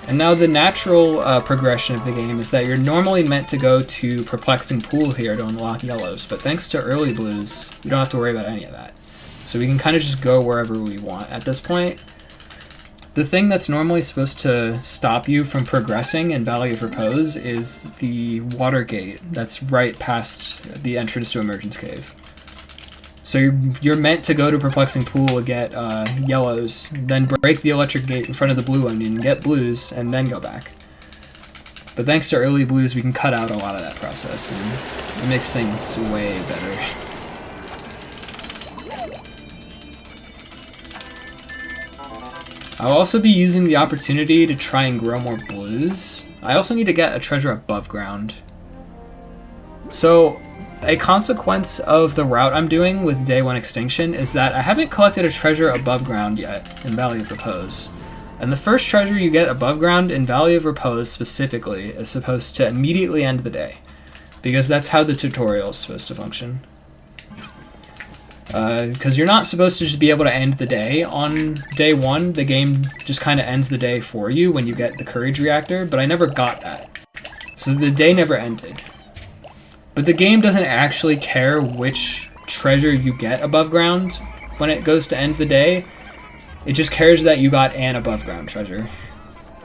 And now the natural progression of the game is that you're normally meant to go to Perplexing Pool here to unlock yellows, but thanks to early blues, you don't have to worry about any of that. So we can kind of just go wherever we want at this point. The thing that's normally supposed to stop you from progressing in Valley of Repose is the water gate that's right past the entrance to Emergence Cave. So you're meant to go to Perplexing Pool, get yellows, then break the electric gate in front of the blue onion, get blues, and then go back. But thanks to early blues, we can cut out a lot of that process, and it makes things way better. I'll also be using the opportunity to try and grow more blues. I also need to get a treasure above ground. So, a consequence of the route I'm doing with Day 1 Extinction is that I haven't collected a treasure above ground yet in Valley of Repose. And the first treasure you get above ground in Valley of Repose specifically is supposed to immediately end the day, because that's how the tutorial is supposed to function. Because you're not supposed to just be able to end the day on day 1, the game just kind of ends the day for you when you get the courage reactor, but I never got that. So the day never ended. But the game doesn't actually care which treasure you get above ground when it goes to end the day. It just cares that you got an above ground treasure.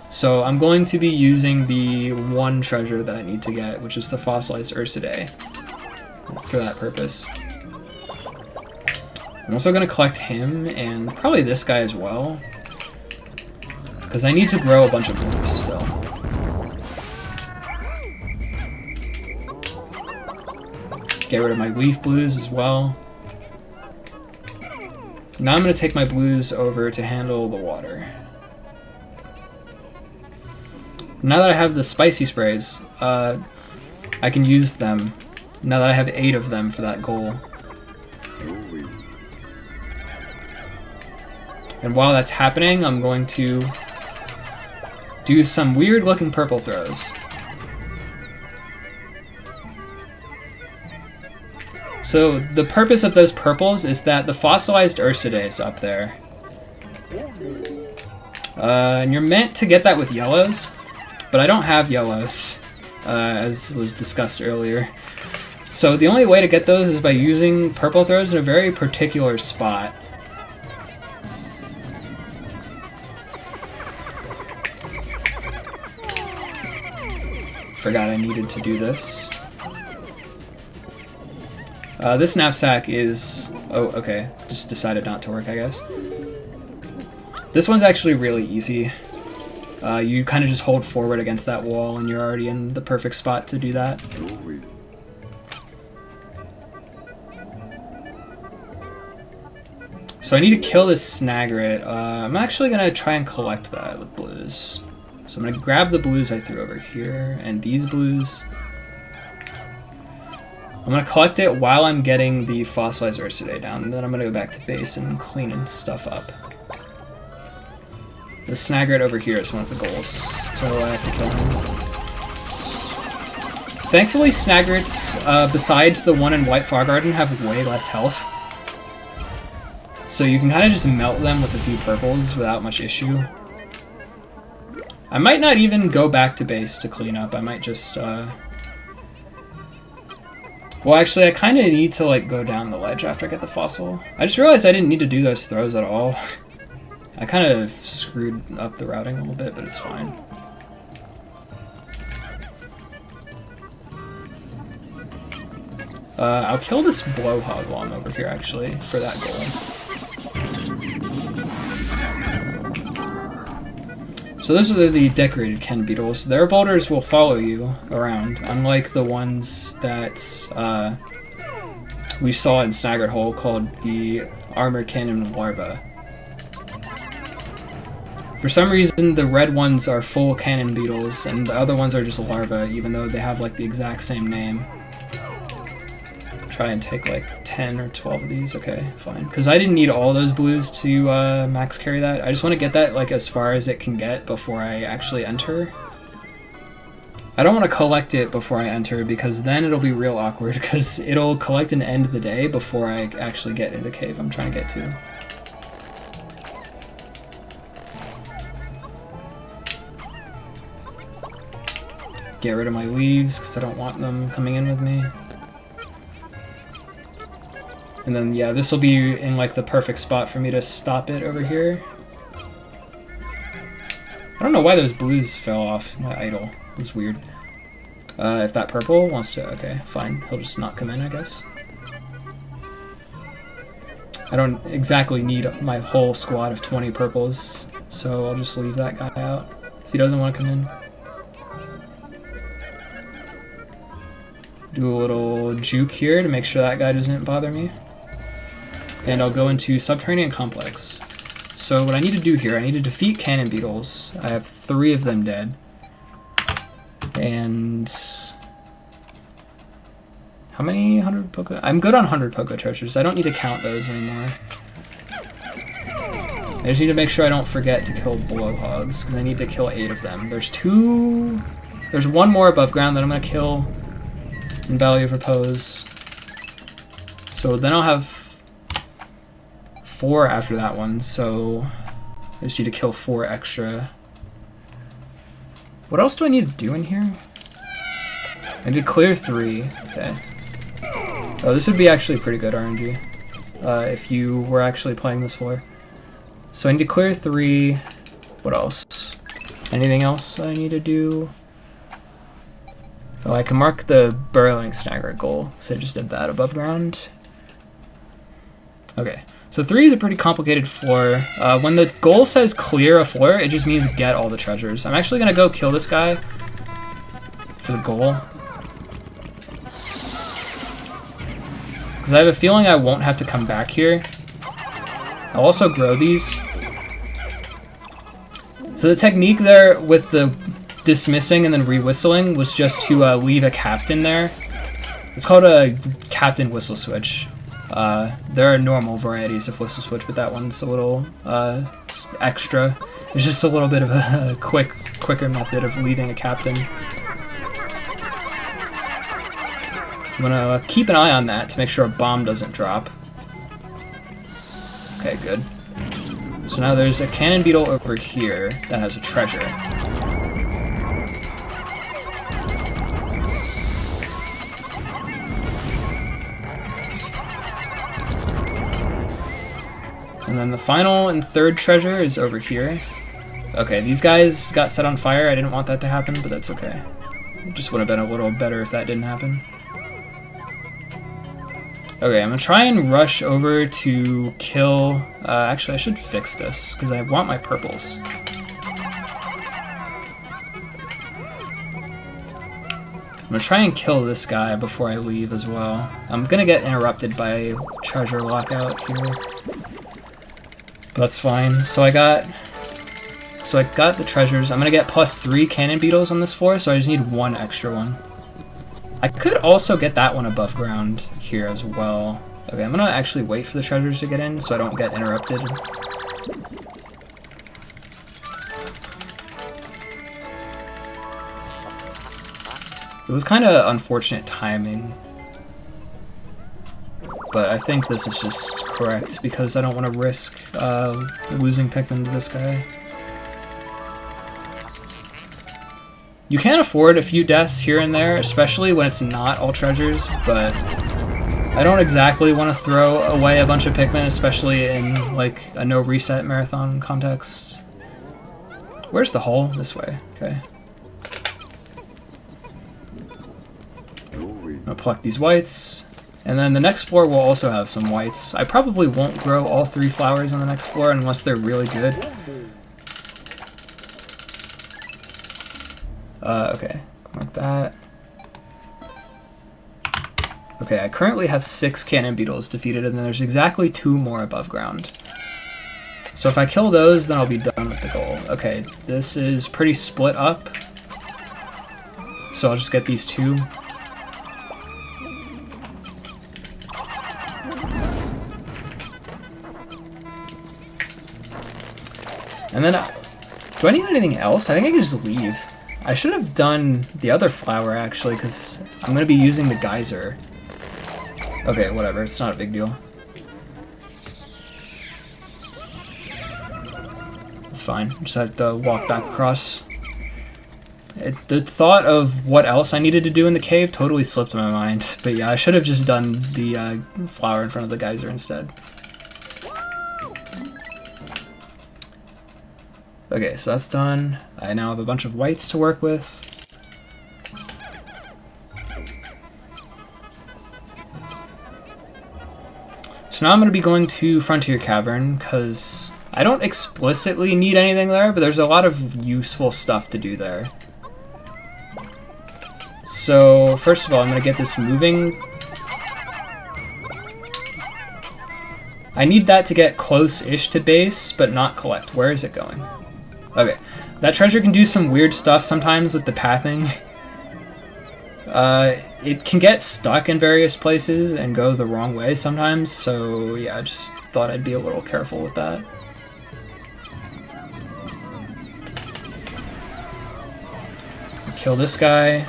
So I'm going to be using the one treasure that I need to get, which is the fossilized Ursidae, for that purpose. I'm also going to collect him and probably this guy as well, because I need to grow a bunch of blues still. Get rid of my leaf blues as well. Now I'm going to take my blues over to handle the water. Now that I have the spicy sprays, I can use them. Now that I have 8 of them for that goal. And while that's happening, I'm going to do some weird looking purple throws. So the purpose of those purples is that the fossilized Ursidae is up there. And you're meant to get that with yellows, but I don't have yellows, as was discussed earlier. So the only way to get those is by using purple throws in a very particular spot. Forgot I needed to do this. This knapsack is... Oh, okay. Just decided not to work, I guess. This one's actually really easy. You kind of just hold forward against that wall and you're already in the perfect spot to do that. So I need to kill this Snagret. I'm actually going to try and collect that with blues. So I'm going to grab the blues I threw over here, and these blues. I'm going to collect it while I'm getting the fossilized Ursidae down, and then I'm going to go back to base and clean stuff up. The Snagret over here is one of the goals, so I have to kill him. Thankfully, Snagrets, besides the one in White Far Garden, have way less health. So you can kind of just melt them with a few purples without much issue. I might not even go back to base to clean up. I might just, well, actually, I kind of need to, like, go down the ledge after I get the fossil. I just realized I didn't need to do those throws at all. I kind of screwed up the routing a little bit, but it's fine. I'll kill this blowhog while I'm over here, actually, for that goal. So those are the decorated Ken beetles. Their boulders will follow you around, unlike the ones that we saw in Snagret Hole called the Armored Cannon Larva. For some reason, the red ones are full cannon beetles, and the other ones are just larvae, even though they have like the exact same name. Try and take like 10 or 12 of these. Okay, fine. Because I didn't need all those blues to max carry that. I just want to get that like as far as it can get before I actually enter. I don't want to collect it before I enter because then it'll be real awkward because it'll collect and end the day before I actually get into the cave I'm trying to get to. Get rid of my leaves because I don't want them coming in with me. And then, yeah, this will be in, like, the perfect spot for me to stop it over here. I don't know why those blues fell off my idol. It was weird. If that purple wants to... Okay, fine. He'll just not come in, I guess. I don't exactly need my whole squad of 20 purples, so I'll just leave that guy out if he doesn't want to come in. Do a little juke here to make sure that guy doesn't bother me. And I'll go into Subterranean Complex. So what I need to do here, I need to defeat cannon beetles. I have 3 of them dead. And... how many 100 Poké? I'm good on 100 Poké treasures. I don't need to count those anymore. I just need to make sure I don't forget to kill blowhogs, because I need to kill 8 of them. There's 2... There's 1 more above ground that I'm going to kill in Valley of Repose. So then I'll have 4 after that one, so I just need to kill 4 extra. What else do I need to do in here? I need to clear 3. Okay. Oh, this would be actually pretty good RNG if you were actually playing this floor. So I need to clear 3. What else? Anything else I need to do? Oh, I can mark the burrowing Snagret goal, so I just did that above ground. Okay. So 3 is a pretty complicated floor. When the goal says clear a floor, it just means get all the treasures. I'm actually going to go kill this guy for the goal. Because I have a feeling I won't have to come back here. I'll also grow these. So the technique there with the dismissing and then re-whistling was just to leave a captain there. It's called a captain whistle switch. There are normal varieties of whistle switch, but that one's a little extra. It's just a little bit of a quicker method of leaving a captain. I'm gonna keep an eye on that to make sure a bomb doesn't drop. Okay, good. So now there's a cannon beetle over here that has a treasure. And then the final and 3rd treasure is over here. Okay, these guys got set on fire. I didn't want that to happen, but that's okay. It just would have been a little better if that didn't happen. Okay, I'm gonna try and rush over to kill... actually, I should fix this, because I want my purples. I'm gonna try and kill this guy before I leave as well. I'm gonna get interrupted by treasure lockout here. But that's fine. So I got the treasures. I'm gonna get +3 cannon beetles on this floor, so I just need one extra one. I could also get that one above ground here as well. Okay, I'm gonna actually wait for the treasures to get in so I don't get interrupted. It was kind of unfortunate timing, but I think this is just correct because I don't want to risk losing Pikmin to this guy. You can afford a few deaths here and there, especially when it's not all treasures, but I don't exactly want to throw away a bunch of Pikmin, especially in like a no reset marathon context. Where's the hole? This way. Okay. I'll pluck these whites, and then the next floor will also have some whites. I probably won't grow all 3 flowers on the next floor unless they're really good. Okay, like that. Okay, I currently have 6 cannon beetles defeated, and then there's exactly 2 more above ground. So if I kill those, then I'll be done with the goal. Okay, this is pretty split up, so I'll just get these 2. And then, do I need anything else? I think I can just leave. I should have done the other flower, actually, because I'm going to be using the geyser. Okay, whatever. It's not a big deal. It's fine. Just have to walk back across. The thought of what else I needed to do in the cave totally slipped my mind. But yeah, I should have just done the flower in front of the geyser instead. Okay, so that's done. I now have a bunch of whites to work with. So now I'm going to be going to Frontier Cavern, because I don't explicitly need anything there, but there's a lot of useful stuff to do there. So, first of all, I'm going to get this moving. I need that to get close-ish to base, but not collect. Where is it going? Okay, that treasure can do some weird stuff sometimes with the pathing. It can get stuck in various places and go the wrong way sometimes, so yeah, I just thought I'd be a little careful with that. Kill this guy,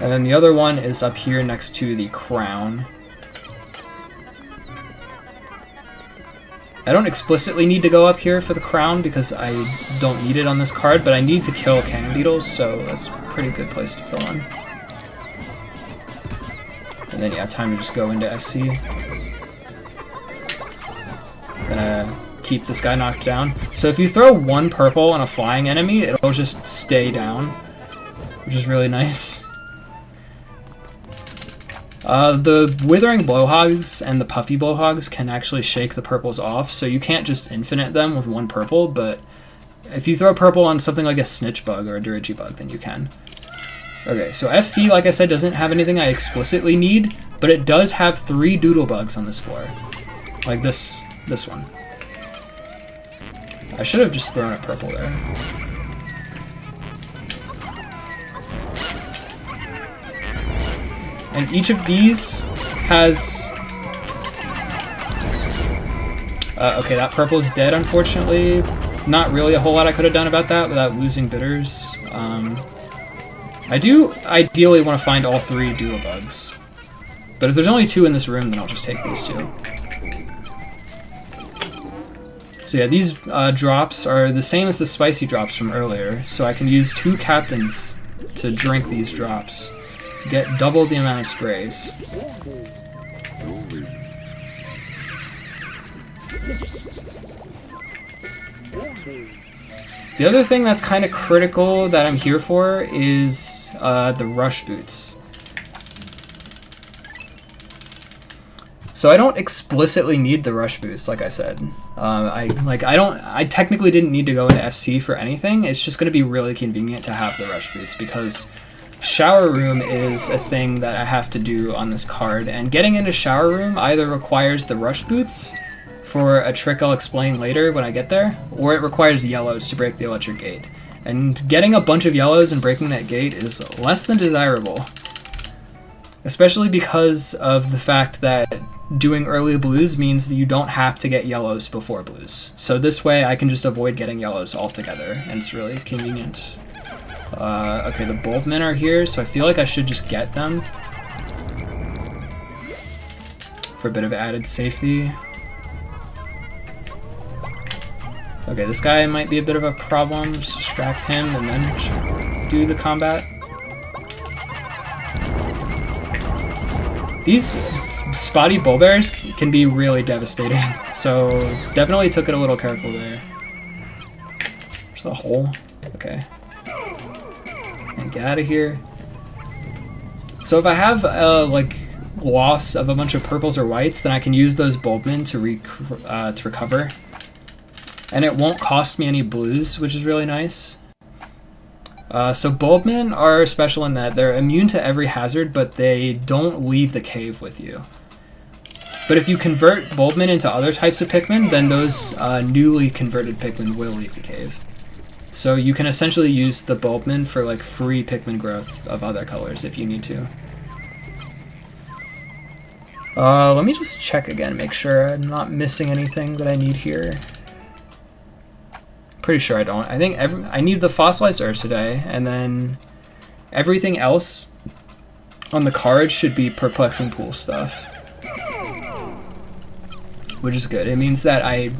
and then the other one is up here next to the crown. I don't explicitly need to go up here for the crown because I don't need it on this card, but I need to kill cannon beetles, so that's a pretty good place to kill one. And then yeah, time to just go into FC. Gonna keep this guy knocked down. So if you throw 1 purple on a flying enemy, it'll just stay down, which is really nice. The Withering Blowhogs and the Puffy Blowhogs can actually shake the purples off, so you can't just infinite them with 1 purple, but if you throw purple on something like a Snitch Bug or a Dirigibug, then you can. Okay, so FC, like I said, doesn't have anything I explicitly need, but it does have 3 Doodlebugs on this floor. Like this one. I should have just thrown a purple there. And each of these has... okay, that purple is dead, unfortunately. Not really a whole lot I could have done about that without losing bitters. I do ideally want to find all 3 Doodlebugs. But if there's only 2 in this room, then I'll just take these 2. So yeah, these drops are the same as the spicy drops from earlier, so I can use 2 captains to drink these drops to get double the amount of sprays. The other thing that's kind of critical that I'm here for is the rush boots. So I don't explicitly need the rush boots, like I said. I technically didn't need to go into FC for anything. It's just going to be really convenient to have the rush boots because shower room is a thing that I have to do on this card, and getting into shower room either requires the rush boots for a trick I'll explain later when I get there, or it requires yellows to break the electric gate. And getting a bunch of yellows and breaking that gate is less than desirable. Especially because of the fact that doing early blues means that you don't have to get yellows before blues. So this way I can just avoid getting yellows altogether, and it's really convenient. Okay, the bulbmen are here, so I feel like I should just get them for a bit of added safety. Okay, this guy might be a bit of a problem. Just distract him and then do the combat. These spotty bulbears can be really devastating, so definitely took it a little careful there. There's a hole. Okay. And get out of here. So if I have like loss of a bunch of purples or whites, then I can use those bulbmen to recover. And it won't cost me any blues, which is really nice. So bulbmen are special in that they're immune to every hazard, but they don't leave the cave with you. But if you convert bulbmen into other types of Pikmin, then those newly converted Pikmin will leave the cave. So you can essentially use the bulbmen for like free Pikmin growth of other colors if you need to. Let me just check again, make sure I'm not missing anything that I need here. Pretty sure I don't. I think I need the fossilized Ursidae, and then everything else on the card should be perplexing pool stuff, which is good. It means that I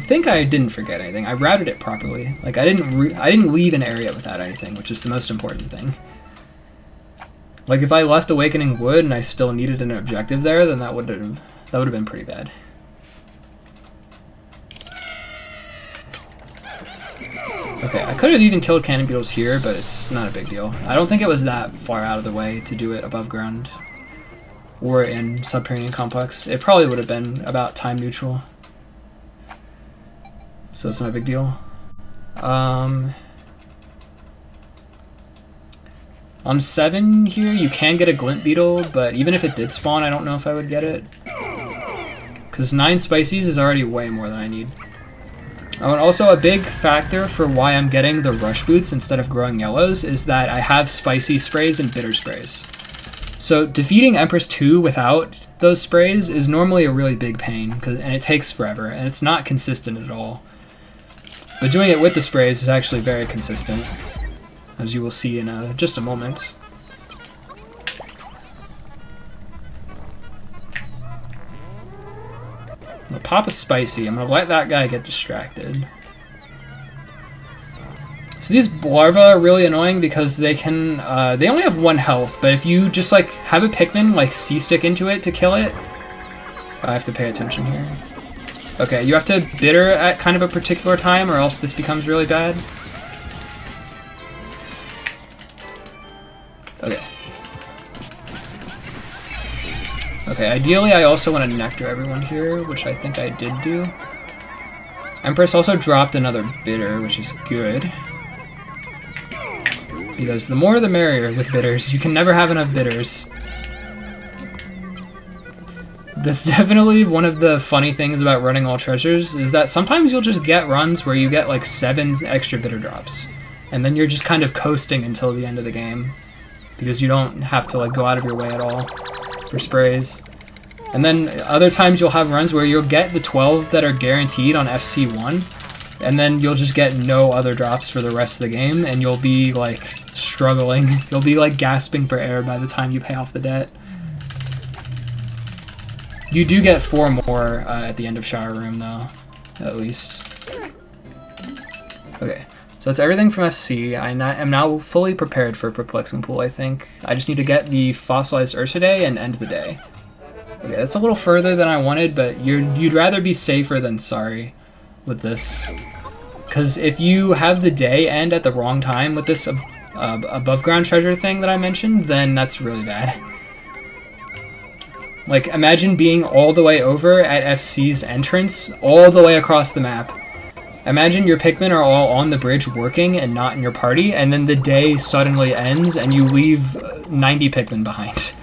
think I didn't forget anything. I routed it properly. Like I didn't leave an area without anything, which is the most important thing. Like if I left Awakening Wood and I still needed an objective there, then that would have been pretty bad. Okay, I could have even killed cannon beetles here, but it's not a big deal. I don't think it was that far out of the way to do it above ground or in Subterranean Complex. It probably would have been about time neutral, so it's not a big deal. On 7 here, you can get a glint beetle, but even if it did spawn, I don't know if I would get it, because 9 spices is already way more than I need. And also a big factor for why I'm getting the rush boots instead of growing yellows is that I have spicy sprays and bitter sprays. So defeating Empress 2 without those sprays is normally a really big pain, and it takes forever, and it's not consistent at all. But doing it with the sprays is actually very consistent, as you will see in just a moment. I'm gonna pop a spicy. I'm gonna let that guy get distracted. So these larvae are really annoying because they can, they only have 1 health, but if you just like have a Pikmin like C-stick into it to kill it, I have to pay attention here. Okay, you have to bitter at kind of a particular time or else this becomes really bad. Okay. Okay, ideally I also want to nectar everyone here, which I think I did do. Empress also dropped another bitter, which is good. Because the more the merrier with bitters. You can never have enough bitters. That's definitely one of the funny things about running all treasures, is that sometimes you'll just get runs where you get like 7 extra bitter drops. And then you're just kind of coasting until the end of the game. Because you don't have to like go out of your way at all for sprays. And then other times you'll have runs where you'll get the 12 that are guaranteed on FC1, and then you'll just get no other drops for the rest of the game, and you'll be like struggling. You'll be like gasping for air by the time you pay off the debt. You do get 4 more at the end of Shower Room though, at least. Okay. So that's everything from SC. I am now fully prepared for Perplexing Pool, I think. I just need to get the fossilized Ursidae and end the day. Okay, that's a little further than I wanted, but you'd rather be safer than sorry with this. Because if you have the day end at the wrong time with this above ground treasure thing that I mentioned, then that's really bad. Like, imagine being all the way over at FC's entrance, all the way across the map. Imagine your Pikmin are all on the bridge working and not in your party, and then the day suddenly ends and you leave 90 Pikmin behind.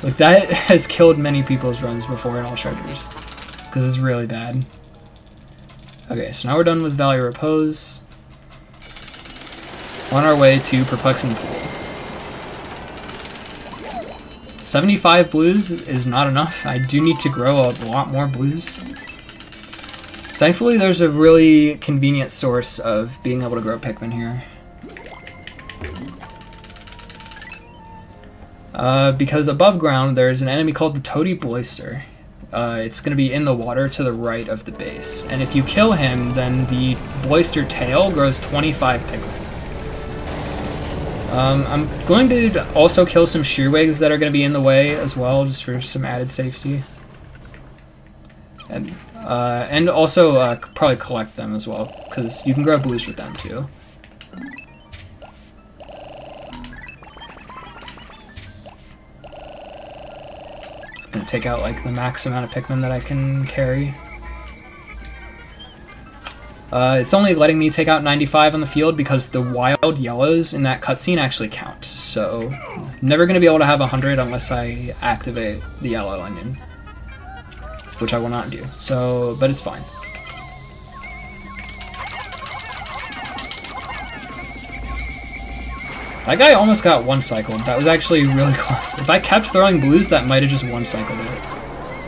Like, that has killed many people's runs before in all treasures. because it's really bad. Okay, so now we're done with Valley Repose. On our way to Perplexing Pool. 75 blues is not enough. I do need to grow a lot more blues. Thankfully, there's a really convenient source of being able to grow Pikmin here. Because above ground, there's an enemy called the Toady Boister. It's going to be in the water to the right of the base. And if you kill him, then the Boister tail grows 25 Pikmin. I'm going to also kill some Shearwigs that are going to be in the way as well, just for some added safety. And also probably collect them as well, because you can grow blues with them too. I'm going to take out like the max amount of Pikmin that I can carry. It's only letting me take out 95 on the field because the wild yellows in that cutscene actually count. So, I'm never going to be able to have 100 unless I activate the yellow onion, which I will not do. So, but it's fine. That guy almost got one-cycled. That was actually really close. If I kept throwing blues, that might have just one-cycled it.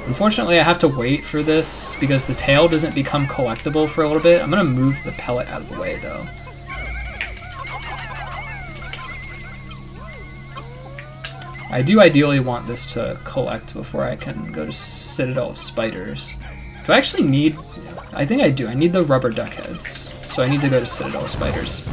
Unfortunately, I have to wait for this because the tail doesn't become collectible for a little bit. I'm going to move the pellet out of the way, though. I do ideally want this to collect before I can go to Citadel of Spiders. Do I actually need... I think I do. I need the rubber duck heads. So I need to go to Citadel of Spiders.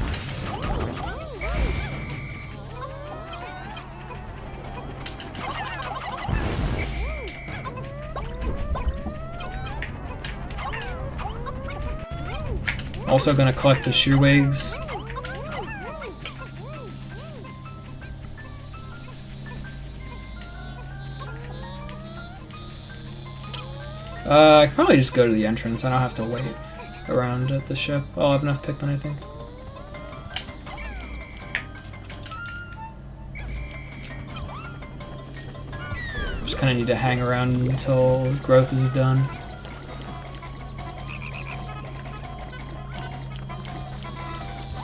Also gonna collect the Shearwigs. I can probably just go to the entrance. I don't have to wait around at the ship. I'll have enough Pikmin, I think. Just kind of need to hang around until growth is done.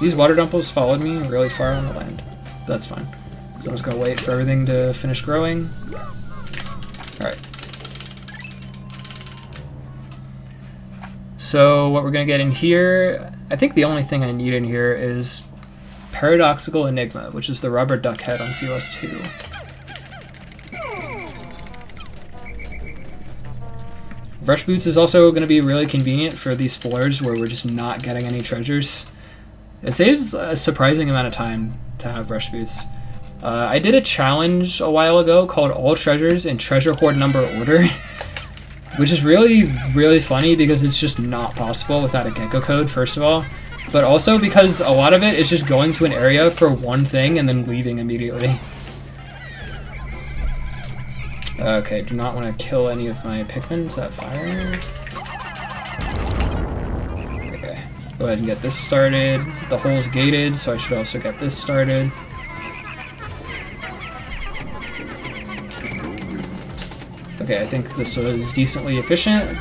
These water dumples followed me really far on the land. That's fine. So I'm just gonna wait for everything to finish growing. Alright. So what we're gonna get in here, I think the only thing I need in here is Paradoxical Enigma, which is the rubber duck head on COS 2. Rush Boots is also gonna be really convenient for these floors where we're just not getting any treasures. It saves a surprising amount of time to have Rush Boots. I did a challenge a while ago called All Treasures in Treasure Hoard Number Order, which is really, really funny because it's just not possible without a Gecko code, first of all, but also because a lot of it is just going to an area for one thing and then leaving immediately. Okay, do not want to kill any of my Pikmin. Is that fire? Go ahead and get this started. The hole's gated, so I should also get this started. Okay, I think this was decently efficient,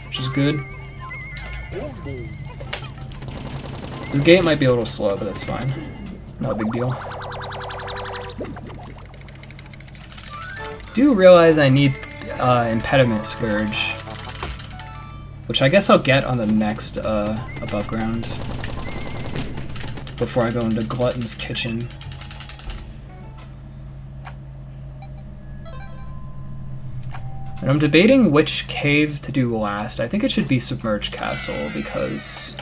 which is good. This gate might be a little slow, but that's fine. Not a big deal. Do realize I need Impediment Scourge, which I guess I'll get on the next above ground before I go into Glutton's Kitchen. And I'm debating which cave to do last. I think it should be Submerged Castle because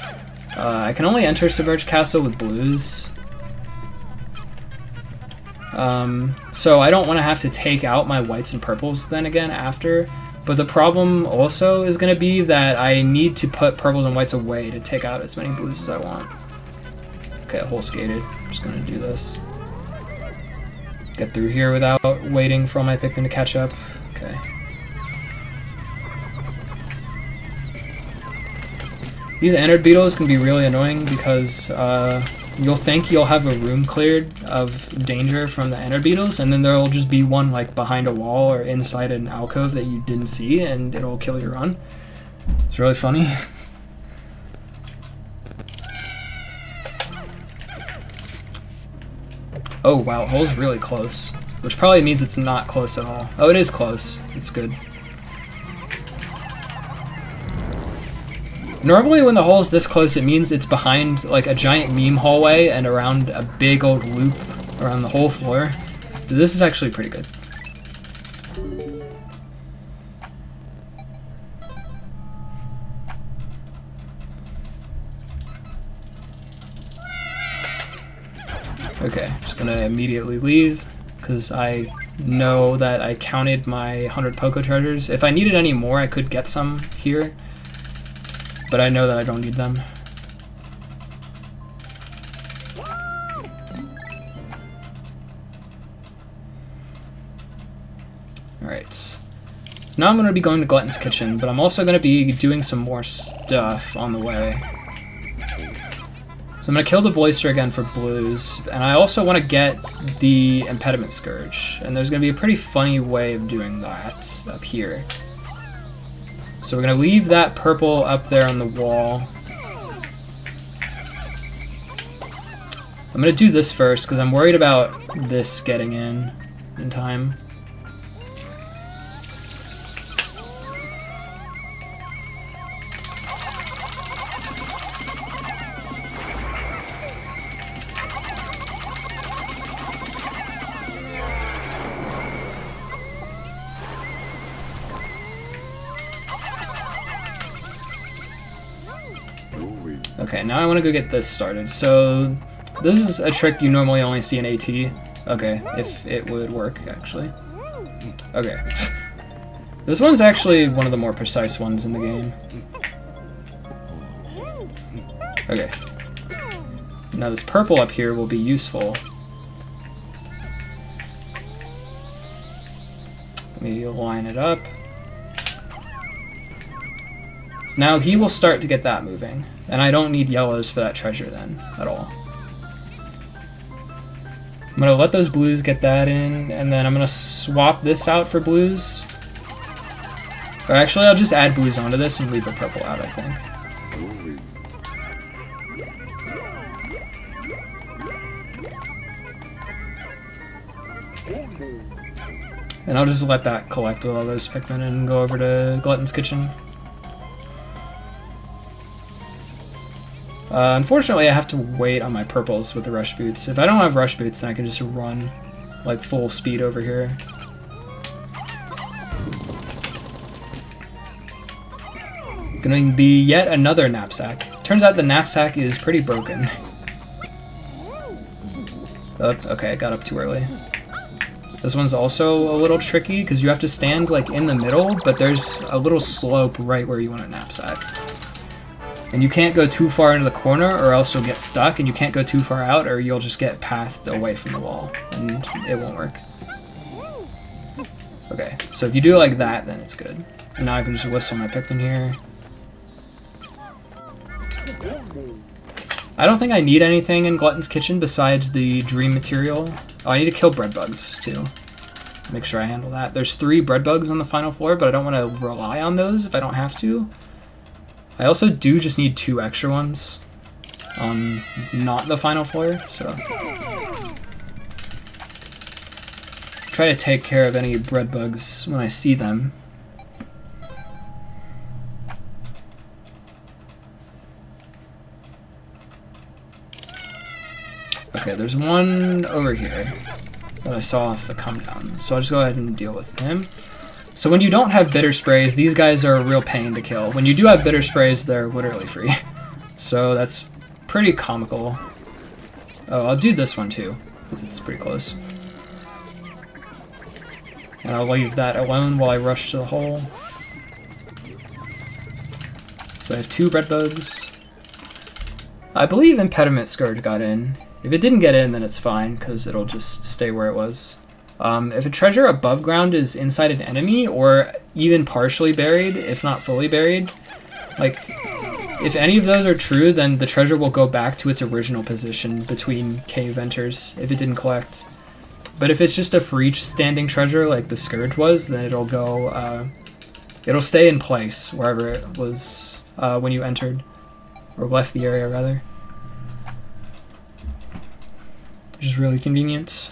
I can only enter Submerged Castle with blues. So I don't want to have to take out my whites and purples then again after. But the problem also is going to be that I need to put purples and whites away to take out as many blues as I want. Okay, a hole's gated. I'm just going to do this. Get through here without waiting for all my Pikmin to catch up. Okay. These Anard beetles can be really annoying because you'll think you'll have a room cleared of danger from the ender beetles, and then there'll just be one like behind a wall or inside an alcove that you didn't see, and it'll kill your run. It's really funny. Oh wow, hole's really close, which probably means it's not close at all. Oh, it is close. It's good. Normally when the hole's this close, it means it's behind like a giant meme hallway and around a big old loop around the whole floor. This is actually pretty good. Okay, just gonna immediately leave because I know that I counted my 100 Poco treasures. If I needed any more, I could get some here, but I know that I don't need them. Alright. Now I'm going to be going to Glutton's Kitchen, but I'm also going to be doing some more stuff on the way. So I'm going to kill the Boister again for blues, and I also want to get the Impediment Scourge, and there's going to be a pretty funny way of doing that up here. So we're going to leave that purple up there on the wall. I'm going to do this first because I'm worried about this getting in time. Okay, now I want to go get this started. So this is a trick you normally only see in AT. Okay, if it would work, actually. Okay. This one's actually one of the more precise ones in the game. Okay. Now this purple up here will be useful. Let me line it up. So now he will start to get that moving. And I don't need yellows for that treasure then, at all. I'm going to let those blues get that in, and then I'm going to swap this out for blues. Or actually, I'll just add blues onto this and leave a purple out, I think. And I'll just let that collect with all those Pikmin and go over to Glutton's Kitchen. Unfortunately, I have to wait on my purples with the rush boots. If I don't have rush boots, then I can just run like full speed over here. Gonna be yet another knapsack. Turns out the knapsack is pretty broken. Oh, okay, I got up too early. This one's also a little tricky because you have to stand like in the middle, but there's a little slope right where you want a knapsack. And you can't go too far into the corner or else you'll get stuck, and you can't go too far out or you'll just get pathed away from the wall and it won't work. Okay, so if you do it like that, then it's good. And now I can just whistle my Pikmin here. I don't think I need anything in Glutton's Kitchen besides the dream material. Oh, I need to kill bread bugs too. Make sure I handle that. There's 3 bread bugs on the final floor, but I don't want to rely on those if I don't have to. I also do just need 2 extra ones on not the final floor, so try to take care of any bread bugs when I see them. Okay, there's one over here that I saw off the come down, so I'll just go ahead and deal with him. So when you don't have bitter sprays, these guys are a real pain to kill. When you do have bitter sprays, they're literally free. So that's pretty comical. Oh, I'll do this one too, because it's pretty close. And I'll leave that alone while I rush to the hole. So I have 2 bread bugs. I believe Impediment Scourge got in. If it didn't get in, then it's fine, because it'll just stay where it was. If a treasure above ground is inside an enemy, or even partially buried, if not fully buried, like, If any of those are true, then the treasure will go back to its original position between cave enters if it didn't collect. But if it's just a freestanding treasure like the Scourge was, then it'll go, it'll stay in place wherever it was when you entered, or left the area rather. Which is really convenient.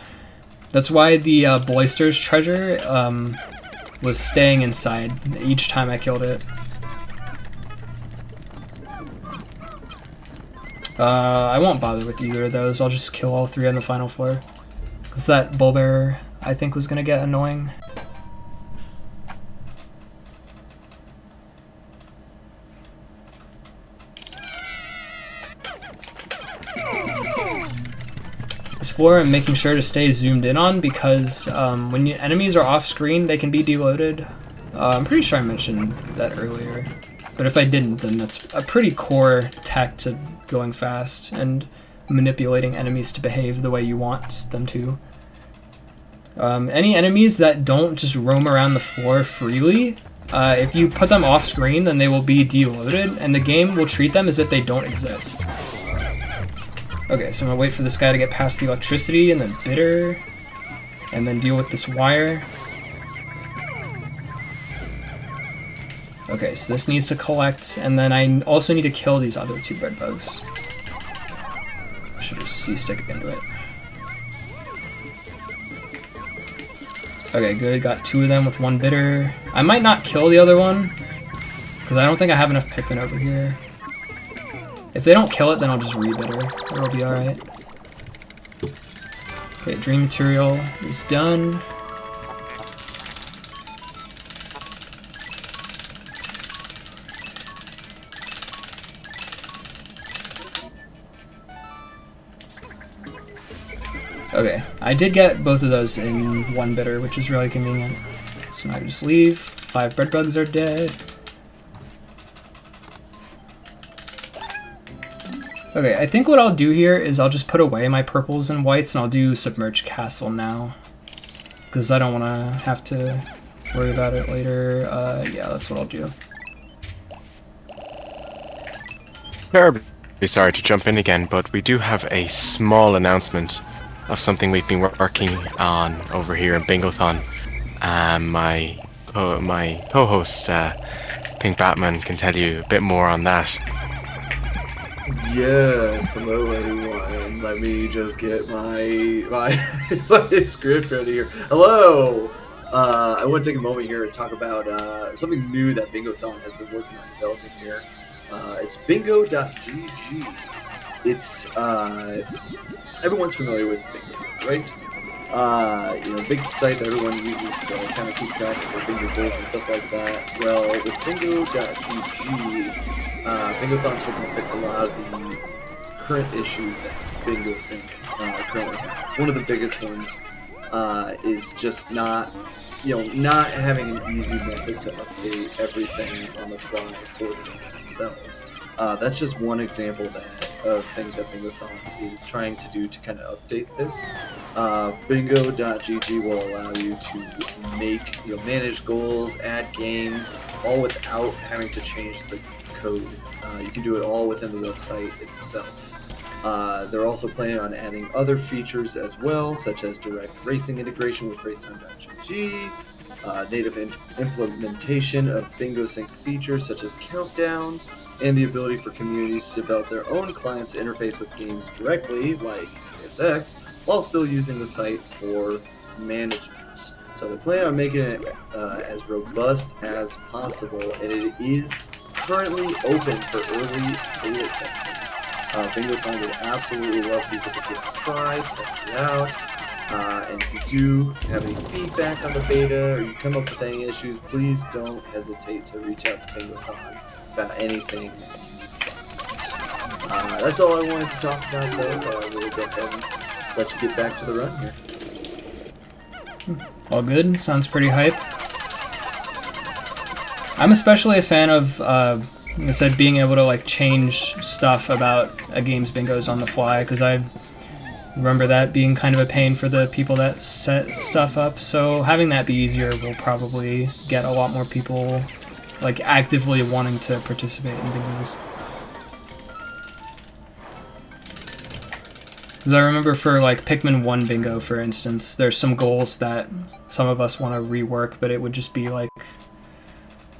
That's why the Boister's treasure was staying inside each time I killed it. I won't bother with either of those. I'll just kill all 3 on the final floor. Because that Bullbearer, I think, was going to get annoying. This floor I'm making sure to stay zoomed in on because when enemies are off screen, they can be deloaded. I'm pretty sure I mentioned that earlier. But if I didn't, then that's a pretty core tech to going fast and manipulating enemies to behave the way you want them to. Any enemies that don't just roam around the floor freely, if you put them off screen, then they will be deloaded, and the game will treat them as if they don't exist. Okay, so I'm gonna wait for this guy to get past the electricity and then bitter, and then deal with this wire. Okay, so this needs to collect, and then I also need to kill these other 2 bread bugs. I should just C-stick into it. Okay, good, got 2 of them with 1 bitter. I might not kill the other one, because I don't think I have enough Pikmin over here. If they don't kill it, then I'll just re-bitter. It'll be alright. Okay, dream material is done. Okay, I did get both of those in 1 bitter, which is really convenient. So now I can just leave. 5 bread bugs are dead. Okay, I think what I'll do here is I'll just put away my purples and whites and I'll do Submerged Castle now. Because I don't want to have to worry about it later. Yeah, that's what I'll do. Terribly sorry to jump in again, but we do have a small announcement of something we've been working on over here in Bingothon. My co-host Pink Batman can tell you a bit more on that. Yes, hello everyone. Let me just get my my script ready here. Hello! I want to take a moment here and talk about something new that Bingothon has been working on developing here. It's bingo.gg. It's everyone's familiar with Bingo, right? Big site that everyone uses to kind of keep track of their bingo goals and stuff like that. Well, with bingo.gg, Bingothon's hoping to fix a lot of the current issues that Bingo Sync currently has. One of the biggest ones is just not having an easy method to update everything on the fly for the games themselves. That's just one example of things that Bingothon is trying to do to kind of update this. Bingo.gg will allow you to manage goals, add games, all without having to change the code. You can do it all within the website itself. They're also planning on adding other features as well, such as direct racing integration with racetime.gg, native implementation of Bingo Sync features such as countdowns, and the ability for communities to develop their own clients to interface with games directly, like PSX, while still using the site for management. So they're planning on making it as robust as possible, and it is currently open for early beta testing. Bingothon would absolutely love people to give it a try, test it out. And if you do have any feedback on the beta or you come up with any issues, please don't hesitate to reach out to Bingothon about anything you find. That's all I wanted to talk about though. We'll go ahead and let you get back to the run here. All good. Sounds pretty hype. I'm especially a fan of, like I said, being able to change stuff about a game's bingos on the fly, because I remember that being kind of a pain for the people that set stuff up. So having that be easier will probably get a lot more people actively wanting to participate in bingos. Because I remember for like Pikmin 1 bingo, for instance, there's some goals that some of us want to rework, but it would just be like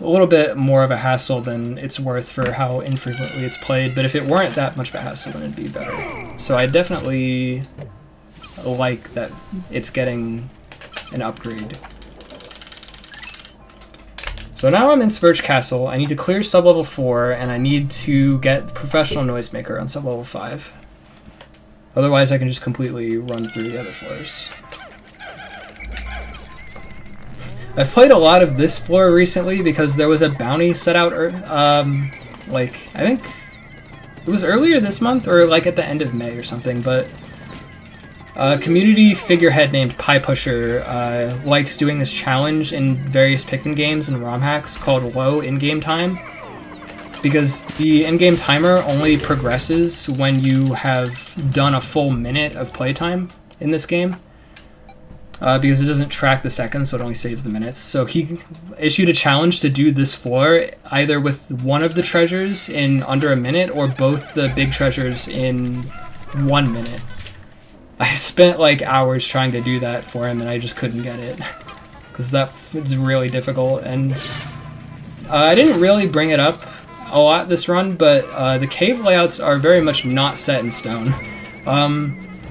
a little bit more of a hassle than it's worth for how infrequently it's played. But if it weren't that much of a hassle, then it'd be better. So I definitely like that it's getting an upgrade. So now I'm in Spurge Castle. I need to clear sublevel 4, and I need to get Professional Noisemaker on sublevel 5. Otherwise, I can just completely run through the other floors. I've played a lot of this floor recently because there was a bounty set out, like, I think it was earlier this month or like at the end of May or something, but a community figurehead named Pie Pusher likes doing this challenge in various Pikmin games and ROM hacks called Low In-Game Time, because the in-game timer only progresses when you have done a full minute of playtime in this game, because it doesn't track the seconds, so it only saves the minutes. So he issued a challenge to do this floor either with one of the treasures in under a minute or both the big treasures in 1 minute. I spent like hours trying to do that for him, and I just couldn't get it because that is really difficult. And I didn't really bring it up a lot this run, but the cave layouts are very much not set in stone.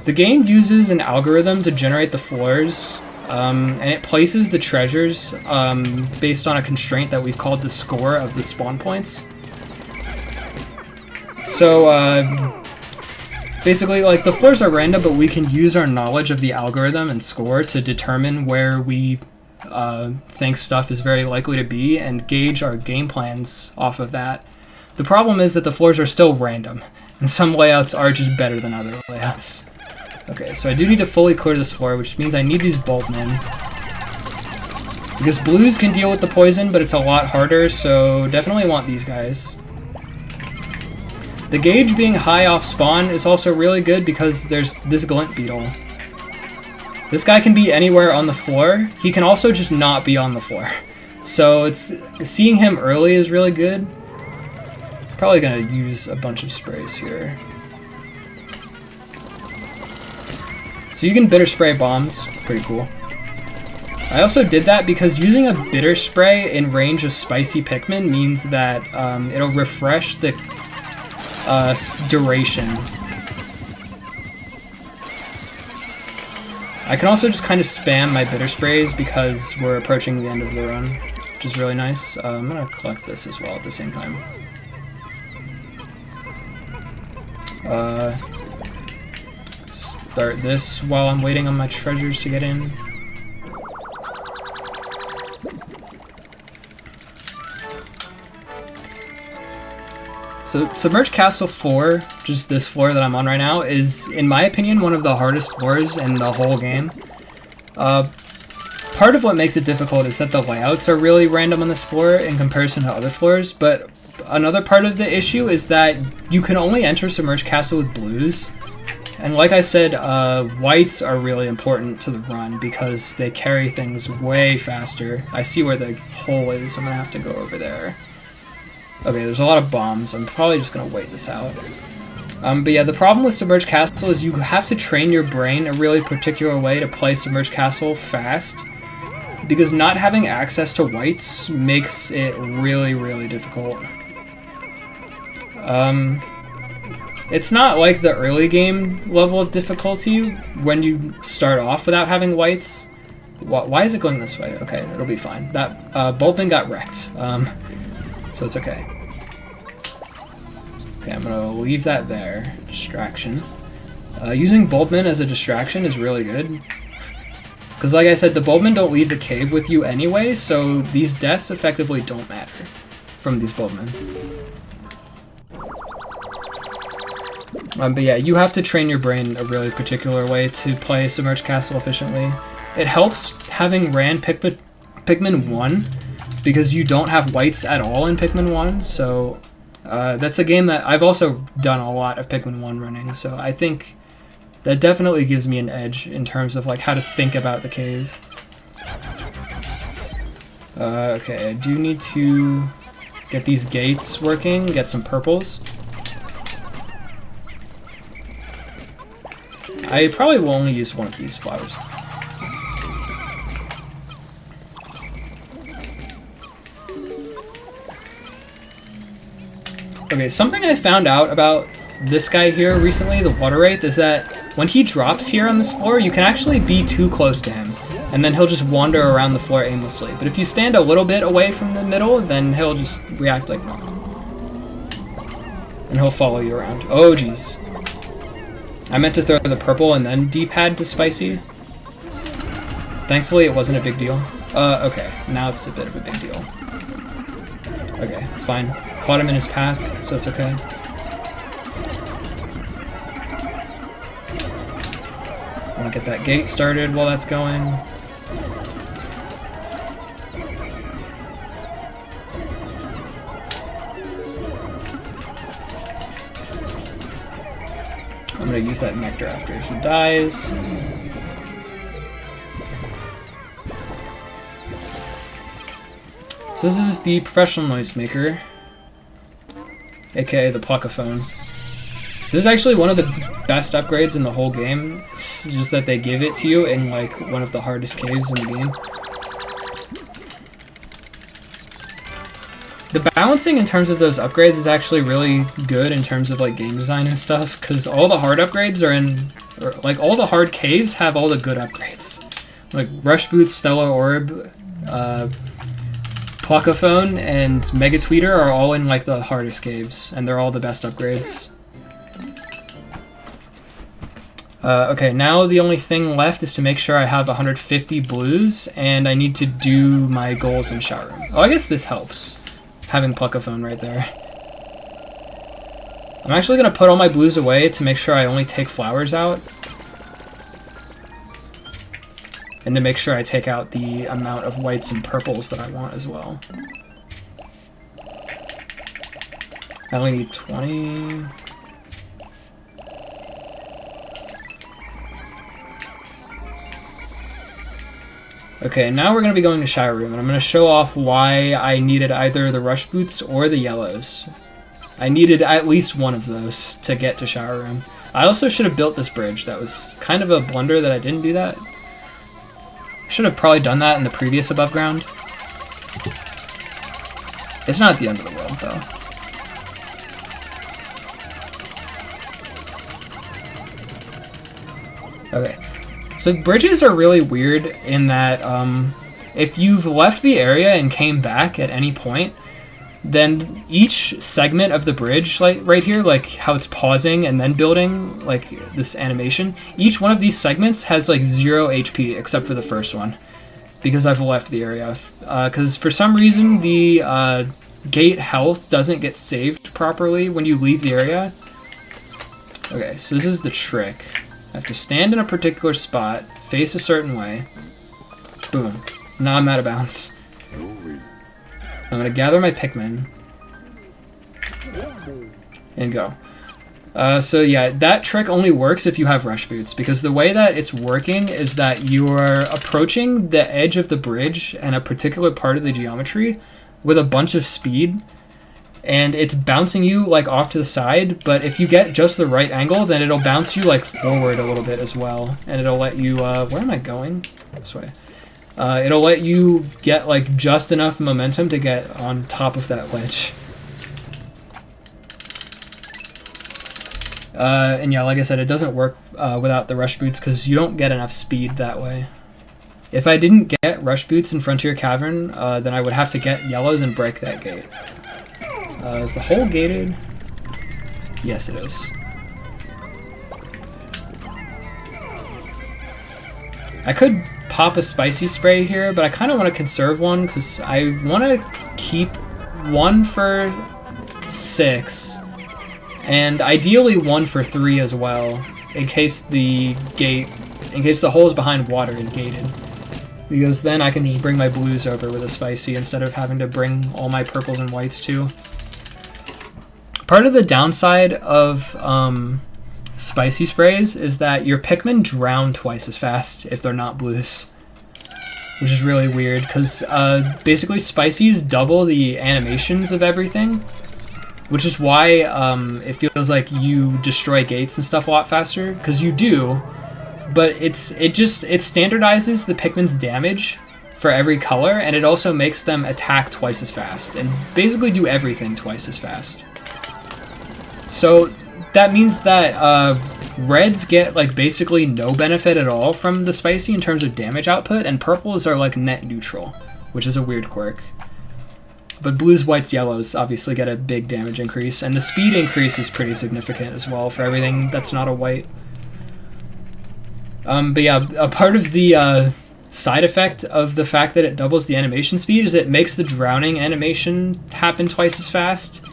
The game uses an algorithm to generate the floors, and it places the treasures based on a constraint that we've called the score of the spawn points. So basically, like, the floors are random, but we can use our knowledge of the algorithm and score to determine where we think stuff is very likely to be and gauge our game plans off of that. The problem is that the floors are still random, and some layouts are just better than other layouts. Okay, so I do need to fully clear this floor, which means I need these Boltmen. Because blues can deal with the poison, but it's a lot harder, so definitely want these guys. The gauge being high off spawn is also really good because there's this glint beetle. This guy can be anywhere on the floor. He can also just not be on the floor. So seeing him early is really good. Probably gonna use a bunch of sprays here. So you can bitter spray bombs, pretty cool. I also did that because using a bitter spray in range of spicy Pikmin means that it'll refresh the duration. I can also just kind of spam my bitter sprays because we're approaching the end of the run, which is really nice. I'm gonna collect this as well at the same time. Start this while I'm waiting on my treasures to get in. So Submerged Castle 4, just this floor that I'm on right now, is, in my opinion, one of the hardest floors in the whole game. Part of what makes it difficult is that the layouts are really random on this floor in comparison to other floors, but another part of the issue is that you can only enter Submerged Castle with blues. And like I said, whites are really important to the run because they carry things way faster. I see where the hole is, I'm gonna have to go over there. Okay, there's a lot of bombs. I'm probably just going to wait this out. But yeah, the problem with Submerged Castle is you have to train your brain a really particular way to play Submerged Castle fast, because not having access to whites makes it really, really difficult. It's not like the early game level of difficulty when you start off without having whites. Why is it going this way? Okay, it'll be fine. That Boltman got wrecked. So it's okay. Okay, I'm gonna leave that there. Distraction. Using Boltman as a distraction is really good. Because like I said, the Boltman don't leave the cave with you anyway, so these deaths effectively don't matter from these Boltmen. But yeah, you have to train your brain a really particular way to play Submerged Castle efficiently. It helps having ran Pikmin 1, because you don't have whites at all in Pikmin 1, so that's a game that I've also done a lot of Pikmin 1 running, so I think that definitely gives me an edge in terms of like how to think about the cave. Okay, I do need to get these gates working, get some purples. I probably will only use one of these flowers. Okay, something I found out about this guy here recently, the water wraith, is that when he drops here on this floor, you can actually be too close to him, and then he'll just wander around the floor aimlessly. But if you stand a little bit away from the middle, then he'll just react like normal. And he'll follow you around. Oh, jeez. I meant to throw the purple and then D-pad to spicy. Thankfully, it wasn't a big deal. Okay. Now it's a bit of a big deal. Okay, fine. Caught him in his path, so it's okay. I want to get that gate started while that's going. I'm going to use that nectar after he dies. So this is the professional noisemaker, aka the Pluckaphone. This is actually one of the best upgrades in the whole game. It's just that they give it to you in like one of the hardest caves in the game. The balancing in terms of those upgrades is actually really good in terms of like game design and stuff, because all the hard upgrades are in, or like all the hard caves have all the good upgrades. Like Rush Boots, Stellar Orb, Pluckaphone, and Mega Tweeter are all in like the hardest caves, and they're all the best upgrades. Okay, now the only thing left is to make sure I have 150 blues, and I need to do my goals in Shower Room. Oh, I guess this helps, having Pluckaphone right there. I'm actually going to put all my blues away to make sure I only take flowers out. And to make sure I take out the amount of whites and purples that I want as well. I only need 20... Okay, now we're going to be going to Shower Room, and I'm going to show off why I needed either the Rush Boots or the yellows. I needed at least one of those to get to Shower Room. I also should have built this bridge. That was kind of a blunder that I didn't do that. I should have probably done that in the previous above ground. It's not the end of the world, though. Okay. So bridges are really weird in that if you've left the area and came back at any point, then each segment of the bridge, like right here, like how it's pausing and then building, like this animation, each one of these segments has like 0 HP except for the first one, because I've left the area. Because for some reason the gate health doesn't get saved properly when you leave the area. Okay, so this is the trick. I have to stand in a particular spot, face a certain way. Boom. Now I'm out of bounds. I'm going to gather my Pikmin. And go. So yeah, that trick only works if you have Rush Boots, because the way that it's working is that you are approaching the edge of the bridge and a particular part of the geometry with a bunch of speed. And it's bouncing you like off to the side, but if you get just the right angle, then it'll bounce you like forward a little bit as well, and it'll let you where am I going? This way. It'll let you get like just enough momentum to get on top of that ledge. And yeah, like I said, it doesn't work without the Rush Boots because you don't get enough speed that way. If I didn't get Rush Boots in Frontier Cavern, then I would have to get yellows and break that gate. Is the hole gated? Yes, it is. I could pop a spicy spray here, but I kind of want to conserve one because I want to keep one for 6, and ideally one for 3 as well, in case the hole is behind water and gated. Because then I can just bring my blues over with a spicy instead of having to bring all my purples and whites too. Part of the downside of spicy sprays is that your Pikmin drown twice as fast if they're not blues, which is really weird because basically spicies double the animations of everything, which is why it feels like you destroy gates and stuff a lot faster, because you do, but it standardizes the Pikmin's damage for every color, and it also makes them attack twice as fast and basically do everything twice as fast. So that means that reds get like basically no benefit at all from the spicy in terms of damage output, and purples are like net neutral, which is a weird quirk. But blues, whites, yellows obviously get a big damage increase, and the speed increase is pretty significant as well for everything that's not a white. But yeah, a part of the side effect of the fact that it doubles the animation speed is it makes the drowning animation happen twice as fast.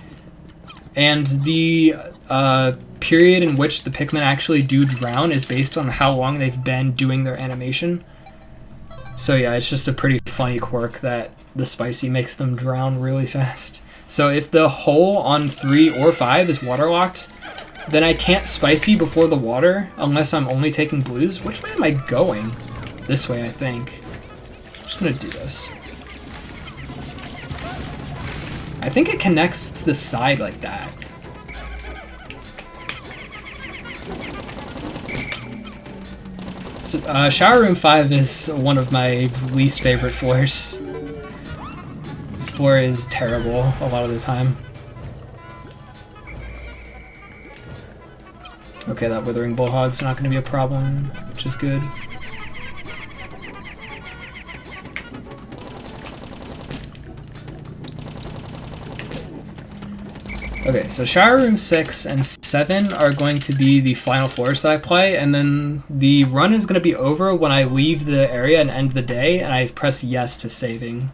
And the period in which the Pikmin actually do drown is based on how long they've been doing their animation. So yeah, it's just a pretty funny quirk that the spicy makes them drown really fast. So if the hole on 3 or 5 is waterlocked, then I can't spicy before the water unless I'm only taking blues. Which way am I going? This way, I think. I'm just gonna do this. I think it connects to the side like that. So, Shower Room 5 is one of my least favorite floors. This floor is terrible a lot of the time. Okay, that Withering Bullhog's not going to be a problem, which is good. Okay, so Shower Room 6 and 7 are going to be the final floors that I play, and then the run is going to be over when I leave the area and end the day, and I press yes to saving.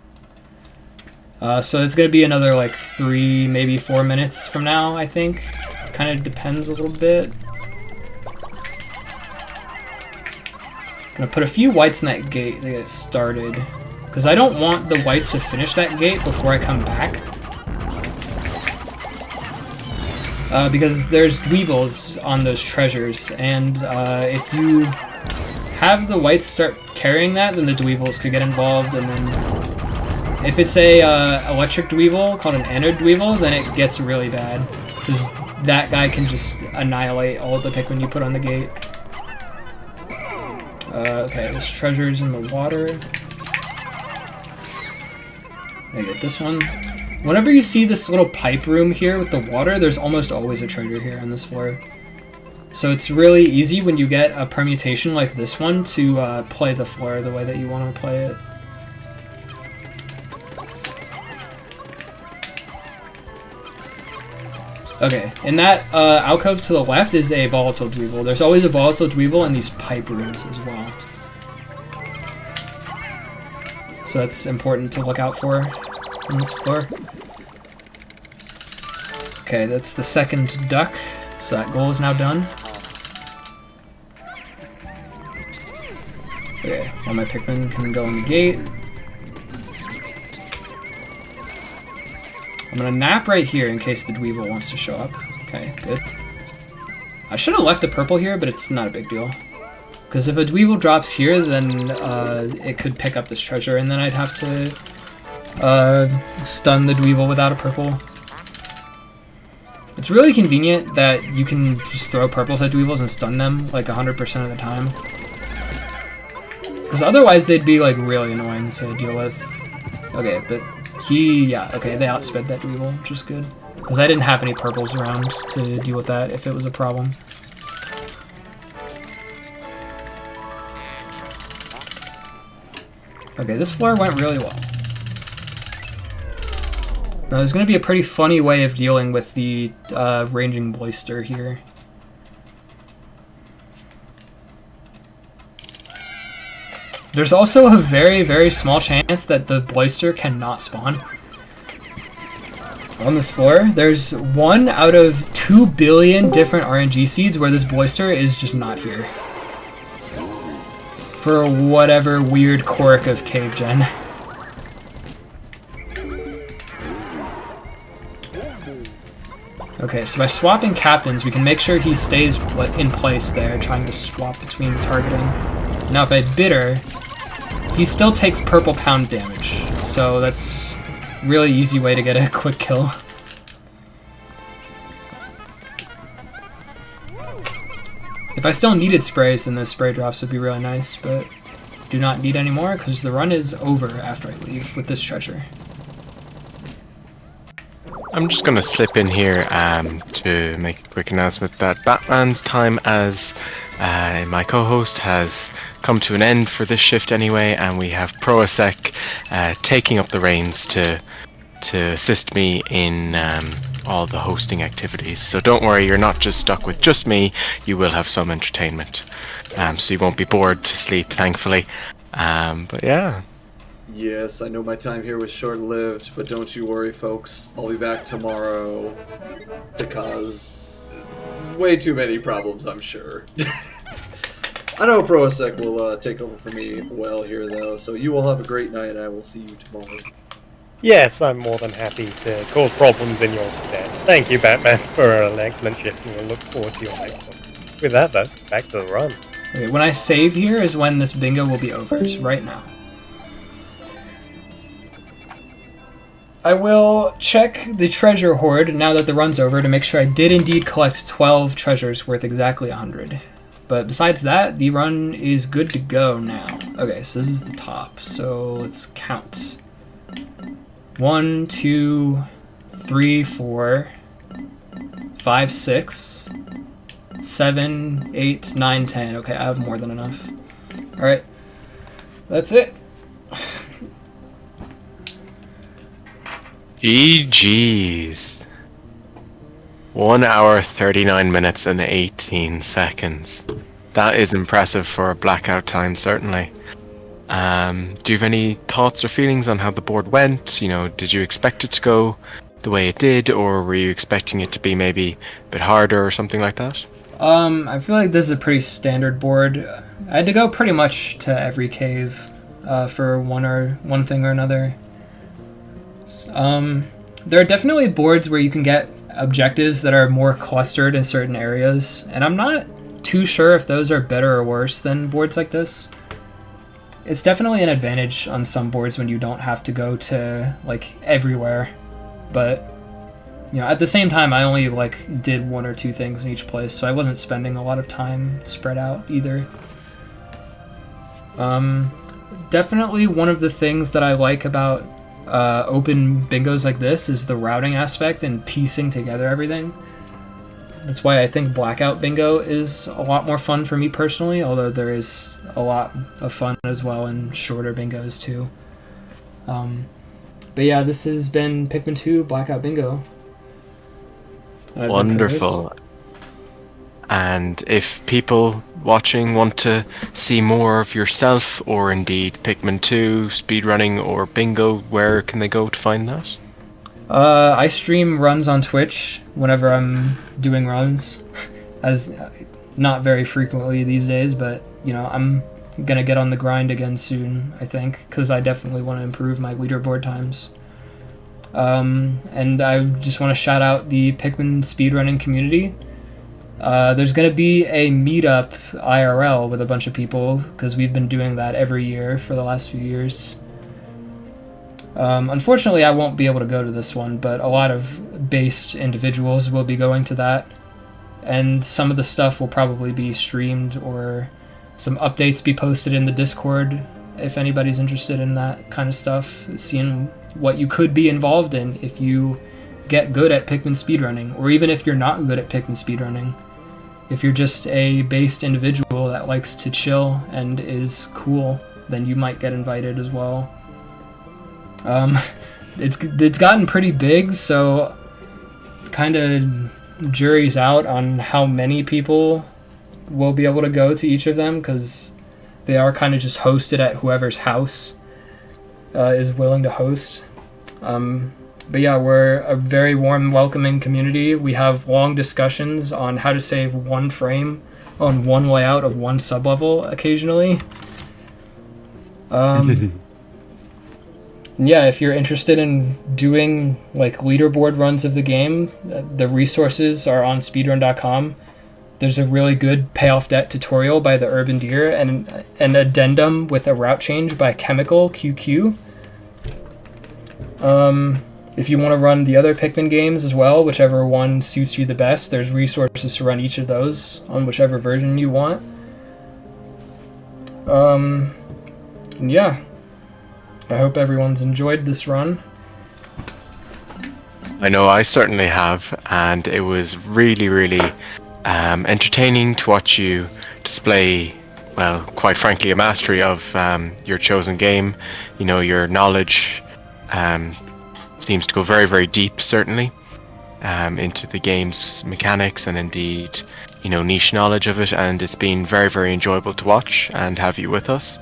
So it's going to be another like 3, maybe 4 minutes from now, I think. Kind of depends a little bit. I'm going to put a few whites in that gate to get it started, because I don't want the whites to finish that gate before I come back. Because there's dweebles on those treasures, and if you have the whites start carrying that, then the dweebles could get involved, and then if it's a electric dweeble called an anode dweeble, then it gets really bad, because that guy can just annihilate all the Pikmin you put on the gate. Okay, this treasure's in the water. I get this one. Whenever you see this little pipe room here with the water, there's almost always a treasure here on this floor. So it's really easy when you get a permutation like this one to play the floor the way that you want to play it. Okay, in that alcove to the left is a volatile dweeble. There's always a volatile dweeble in these pipe rooms as well. So that's important to look out for on this floor. Okay, that's the second duck, so that goal is now done. Okay, all my Pikmin can go in the gate. I'm gonna nap right here in case the dweeble wants to show up. Okay, good. I should have left the purple here, but it's not a big deal. Because if a dweeble drops here, then it could pick up this treasure, and then I'd have to stun the dweeble without a purple. It's really convenient that you can just throw purples at dweebles and stun them like 100% of the time. Because otherwise they'd be like really annoying to deal with. Okay, but yeah, okay, they outsped that dweeble, which is good. Because I didn't have any purples around to deal with that if it was a problem. Okay, this floor went really well. Now, there's going to be a pretty funny way of dealing with the ranging Boister here. There's also a very, very small chance that the Boister cannot spawn on this floor. There's 1 out of 2 billion different RNG seeds where this Boister is just not here. For whatever weird quirk of cave gen. Okay, so by swapping captains, we can make sure he stays in place there, trying to swap between targeting. Now if I bitter, he still takes purple pound damage, so that's a really easy way to get a quick kill. If I still needed sprays, then those spray drops would be really nice, but do not need any more because the run is over after I leave with this treasure. I'm just going to slip in here to make a quick announcement that Batman's time as my co-host has come to an end for this shift anyway, and we have Proasec taking up the reins to assist me in all the hosting activities. So don't worry, you're not just stuck with just me, you will have some entertainment. So you won't be bored to sleep, thankfully. But yeah. Yes, I know my time here was short-lived, but don't you worry, folks. I'll be back tomorrow to cause way too many problems, I'm sure. I know Proasec will take over for me well here, though, so you all have a great night, and I will see you tomorrow. Yes, I'm more than happy to cause problems in your stead. Thank you, Batman, for an excellent shift, and we'll look forward to your next one. With that, though, back to the run. Okay, when I save here is when this bingo will be over, so right now. I will check the treasure hoard now that the run's over to make sure I did indeed collect 12 treasures worth exactly 100. But besides that, the run is good to go now. Okay, so this is the top. So let's count. 1, 2, 3, 4, 5, 6, 7, 8, 9, 10. Okay, I have more than enough. Alright, that's it. GG's. 1 hour, 39 minutes and 18 seconds. That is impressive for a Blackout time, certainly. Do you have any thoughts or feelings on how the board went? You know, did you expect it to go the way it did, or were you expecting it to be maybe a bit harder or something like that? I feel like this is a pretty standard board. I had to go pretty much to every cave for one thing or another. There are definitely boards where you can get objectives that are more clustered in certain areas, and I'm not too sure if those are better or worse than boards like this. It's definitely an advantage on some boards when you don't have to go to like everywhere, but you know, at the same time I only like did 1 or 2 things in each place, so I wasn't spending a lot of time spread out either. Definitely one of the things that I like about open bingos like this is the routing aspect and piecing together everything. That's why I think Blackout bingo is a lot more fun for me personally, although there is a lot of fun as well in shorter bingos too. But yeah, this has been Pikmin 2 Blackout Bingo. Wonderful. And if people watching want to see more of yourself, or indeed Pikmin 2, speedrunning, or bingo, where can they go to find that? I stream runs on Twitch whenever I'm doing runs, as not very frequently these days, but you know, I'm gonna get on the grind again soon, I think, because I definitely want to improve my leaderboard times. And I just want to shout out the Pikmin speedrunning community. There's going to be a meetup IRL with a bunch of people, because we've been doing that every year for the last few years. Unfortunately, I won't be able to go to this one, but a lot of based individuals will be going to that. And some of the stuff will probably be streamed, or some updates be posted in the Discord if anybody's interested in that kind of stuff, seeing what you could be involved in if you get good at Pikmin speedrunning, or even if you're not good at Pikmin speedrunning. If you're just a based individual that likes to chill and is cool, then you might get invited as well. It's gotten pretty big, so kind of jury's out on how many people will be able to go to each of them, because they are kind of just hosted at whoever's house is willing to host. But yeah, we're a very warm, welcoming community. We have long discussions on how to save one frame on one layout of one sublevel occasionally. Yeah, if you're interested in doing like leaderboard runs of the game, the resources are on speedrun.com. There's a really good payoff debt tutorial by the Urban Deer, and an addendum with a route change by Chemical QQ. If you want to run the other Pikmin games as well, whichever one suits you the best, there's resources to run each of those on whichever version you want. And yeah, I hope everyone's enjoyed this run. I know I certainly have, and it was really, really entertaining to watch you display, well, quite frankly, a mastery of your chosen game. You know, your knowledge seems to go very, very deep, certainly, into the game's mechanics and indeed, you know, niche knowledge of it, and it's been very, very enjoyable to watch and have you with us.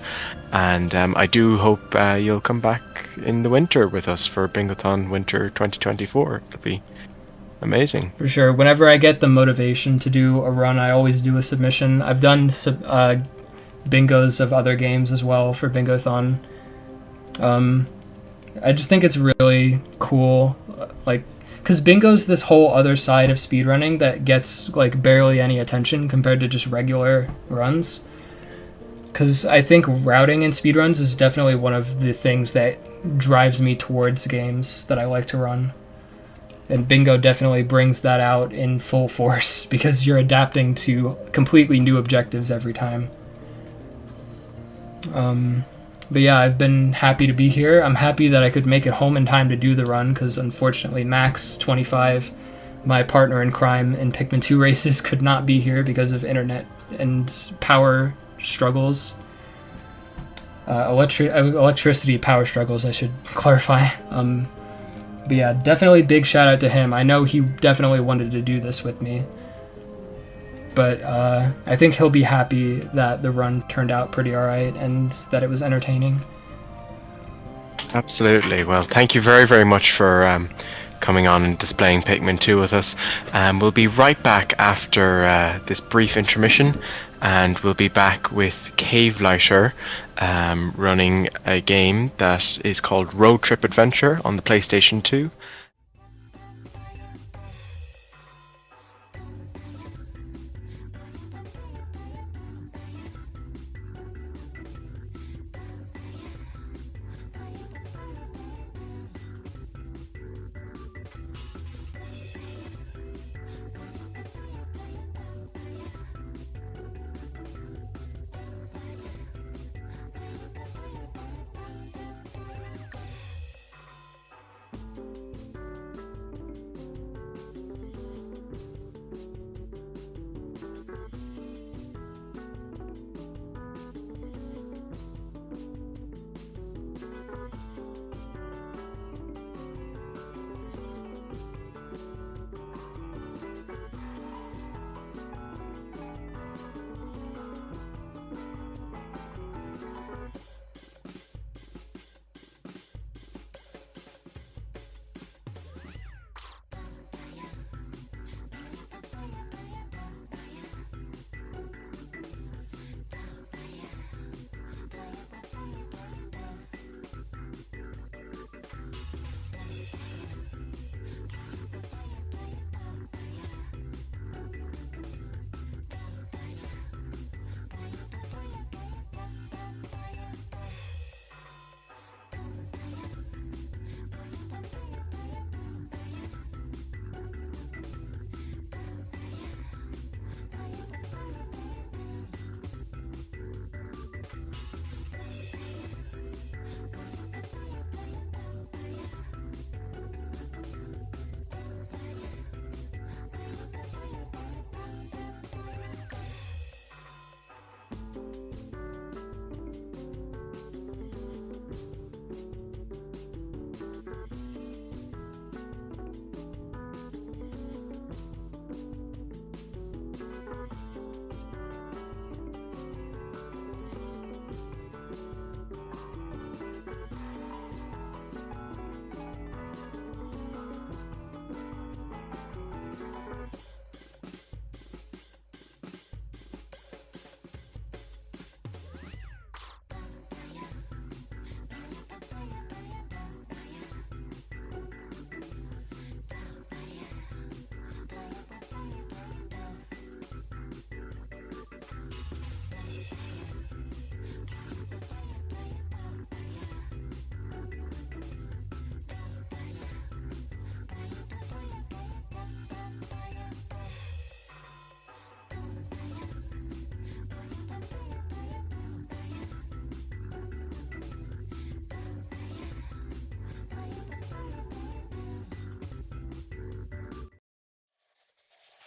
And I do hope you'll come back in the winter with us for Bingothon Winter 2024. It'll be amazing. For sure. Whenever I get the motivation to do a run, I always do a submission. I've done bingos of other games as well for Bingothon. I just think it's really cool, like, because bingo's this whole other side of speedrunning that gets like barely any attention compared to just regular runs. Because I think routing in speedruns is definitely one of the things that drives me towards games that I like to run. And bingo definitely brings that out in full force because you're adapting to completely new objectives every time. But yeah, I've been happy to be here. I'm happy that I could make it home in time to do the run because unfortunately Max, 25, my partner in crime in Pikmin 2 races, could not be here because of internet and power struggles. Electricity power struggles, I should clarify. But yeah, definitely big shout out to him. I know he definitely wanted to do this with me. But I think he'll be happy that the run turned out pretty alright and that it was entertaining. Absolutely. Well, thank you very, very much for coming on and displaying Pikmin 2 with us. We'll be right back after this brief intermission, and we'll be back with Cavelighter running a game that is called Road Trip Adventure on the PlayStation 2.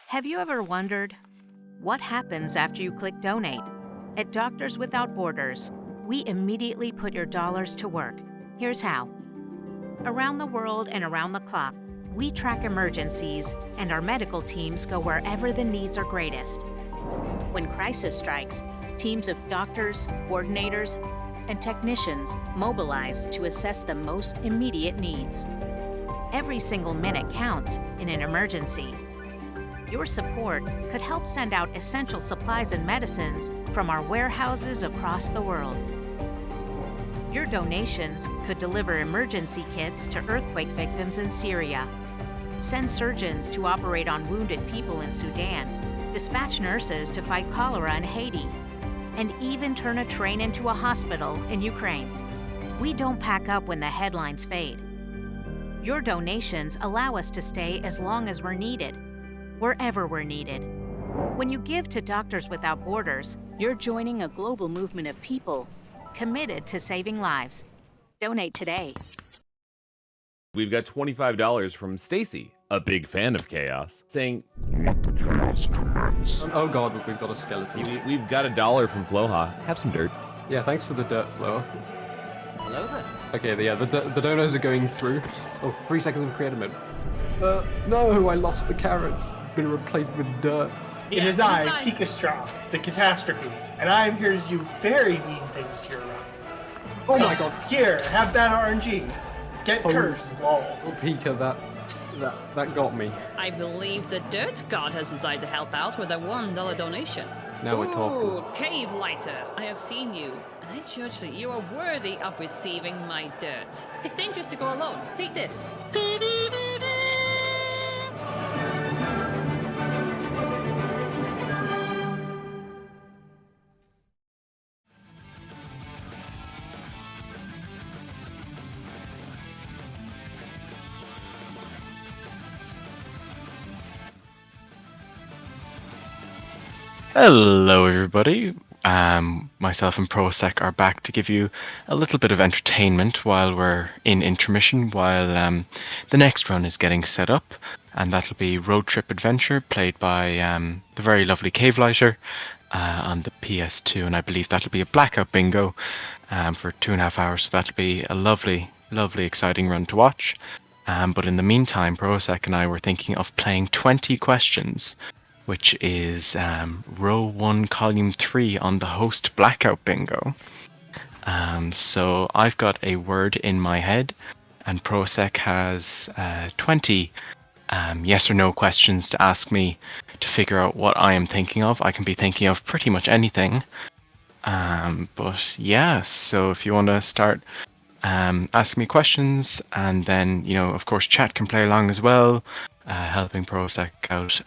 Have you ever wondered what happens after you click donate? At Doctors Without Borders, we immediately put your dollars to work. Here's how. Around the world and around the clock, we track emergencies, and our medical teams go wherever the needs are greatest. When crisis strikes, teams of doctors, coordinators, and technicians mobilize to assess the most immediate needs. Every single minute counts in an emergency. Your support could help send out essential supplies and medicines from our warehouses across the world. Your donations could deliver emergency kits to earthquake victims in Syria, send surgeons to operate on wounded people in Sudan, dispatch nurses to fight cholera in Haiti, and even turn a train into a hospital in Ukraine. We don't pack up when the headlines fade. Your donations allow us to stay as long as we're needed, wherever we're needed. When you give to Doctors Without Borders, you're joining a global movement of people committed to saving lives. Donate today. We've got $25 from Stacy, a big fan of chaos, saying, Oh god, we've got a skeleton. We've got $1 from Floha. Have some dirt. Yeah, thanks for the dirt, Flo. Hello there. Okay, yeah, the donos are going through. Oh, 3 seconds of creative mode. No, I lost the carrots. It's been replaced with dirt. It is I, Pikastraw, the catastrophe, and I am here to do very mean things to your realm. Oh my god. Here, have that RNG. Get cursed, lol. Oh, Pika, that got me. I believe the Dirt God has decided to help out with a $1 donation. Now we're talking. Ooh, Cave Lighter, I have seen you, and I judge that you are worthy of receiving my dirt. It's dangerous to go alone. Take this. Hello, everybody. Myself and Prosec are back to give you a little bit of entertainment while we're in intermission, while the next run is getting set up, and that'll be Road Trip Adventure, played by the very lovely Cave Lighter on the PS2, and I believe that'll be a Blackout bingo for 2.5 hours, so that'll be a lovely, lovely, exciting run to watch. But in the meantime, Prosec and I were thinking of playing 20 questions, which is row 1, column 3 on the host Blackout bingo. So I've got a word in my head, and Prosec has 20 yes or no questions to ask me to figure out what I am thinking of. I can be thinking of pretty much anything. But yeah, so if you want to start asking me questions, and then, you know, of course, chat can play along as well, helping Prosec out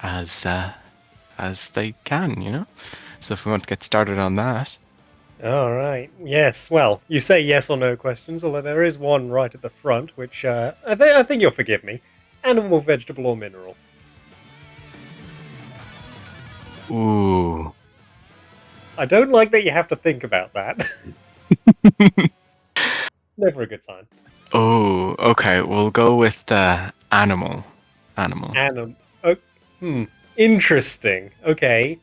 as they can, you know? So if we want to get started on that. All right. Yes. Well, you say yes or no questions, although there is one right at the front, which I think you'll forgive me. Animal, vegetable, or mineral? Ooh. I don't like that you have to think about that. Never a good sign. Oh, okay. We'll go with animal. Animal. Interesting. Okay.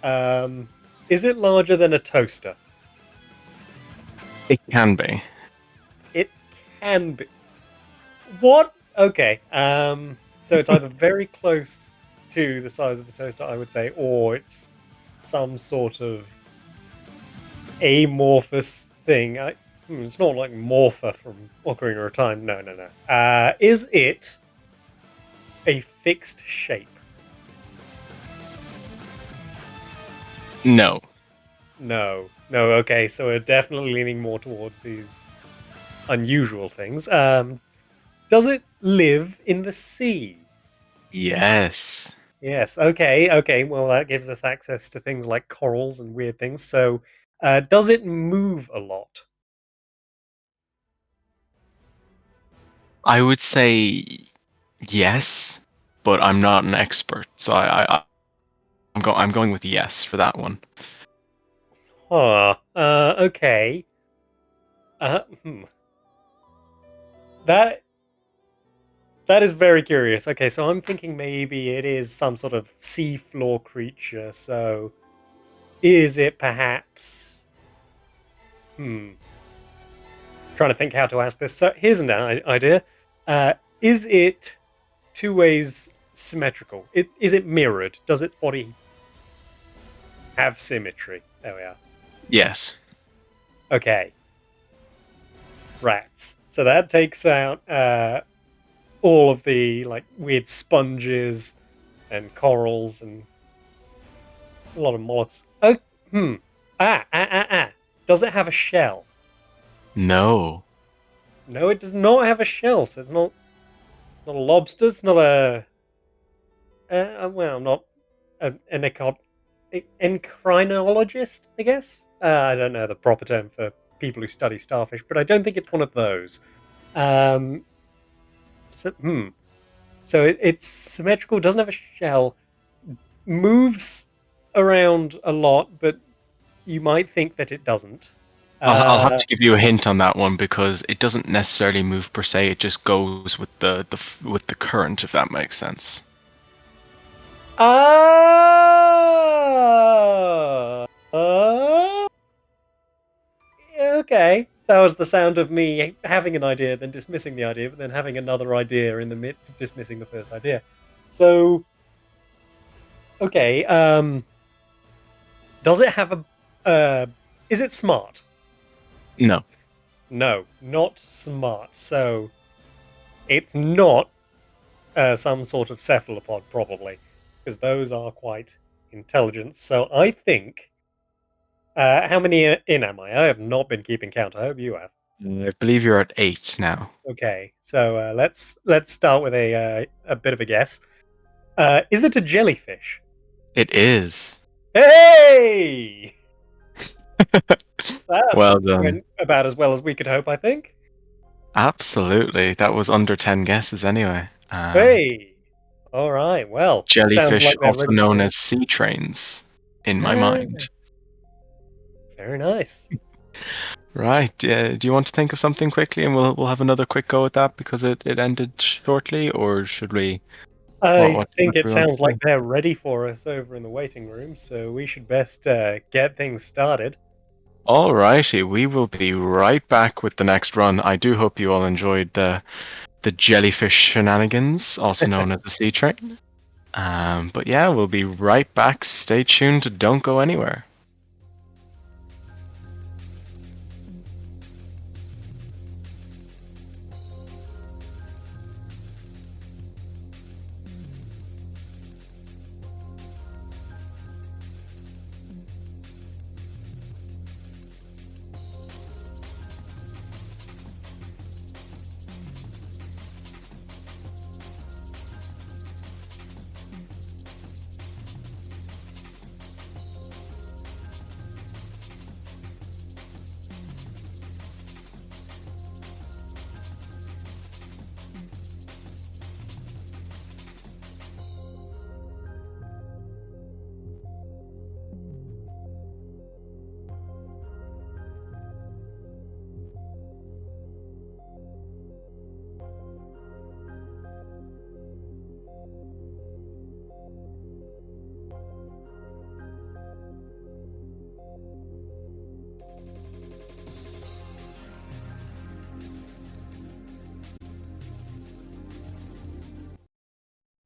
Is it larger than a toaster? It can be. It can be. What? Okay. So it's either very close to the size of a toaster, I would say, or it's some sort of amorphous thing. It's not like Morpher from Ocarina of Time. No. Is it a fixed shape? No. No. Okay, so we're definitely leaning more towards these unusual things. Does it live in the sea? Yes. Yes. Okay. Well, that gives us access to things like corals and weird things. So, does it move a lot? I would say yes, but I'm not an expert, so I'm going with yes for that one. Okay. That That is very curious. Okay, so I'm thinking maybe it is some sort of seafloor creature. So, is it perhaps? Trying to think how to ask this. So here's an idea. Is it two ways symmetrical? Is it mirrored? Does its body have symmetry? There we are. Yes. Okay. Rats. So that takes out all of the like weird sponges and corals and a lot of mollusks. Oh, Does it have a shell? No. No, it does not have a shell. So it's not a lobster. It's not a. Well, I'm not an encrinologist, I guess. I don't know the proper term for people who study starfish, but I don't think it's one of those. So, it's symmetrical, doesn't have a shell, moves around a lot, but you might think that it doesn't. I'll have to give you a hint on that one because it doesn't necessarily move per se. It just goes with the current, if that makes sense. Okay. That was the sound of me having an idea, then dismissing the idea, but then having another idea in the midst of dismissing the first idea. So, okay. Does it have a? Is it smart? No. No, not smart. So, it's not some sort of cephalopod, probably, because those are quite intelligent. So, I think. How many in am I? I have not been keeping count. I hope you have. I believe you're at 8 now. Okay, so let's start with a bit of a guess. Is it a jellyfish? It is. Hey! That Well done. went about as well as we could hope, I think. Absolutely. That was under 10 guesses anyway. Hey! All right, well. Sounds Jellyfish, like they're also ready known for... as sea trains, in my Ah, mind. Very nice. Right. Do you want to think of something quickly, and we'll have another quick go at that because it ended shortly, or should we? I think what it do we want sounds to like do? they're ready for us over in the waiting room, so we should best get things started. Alrighty, we will be right back with the next run. I do hope you all enjoyed the jellyfish shenanigans, also known as the sea train. But yeah, we'll be right back. Stay tuned. Don't go anywhere.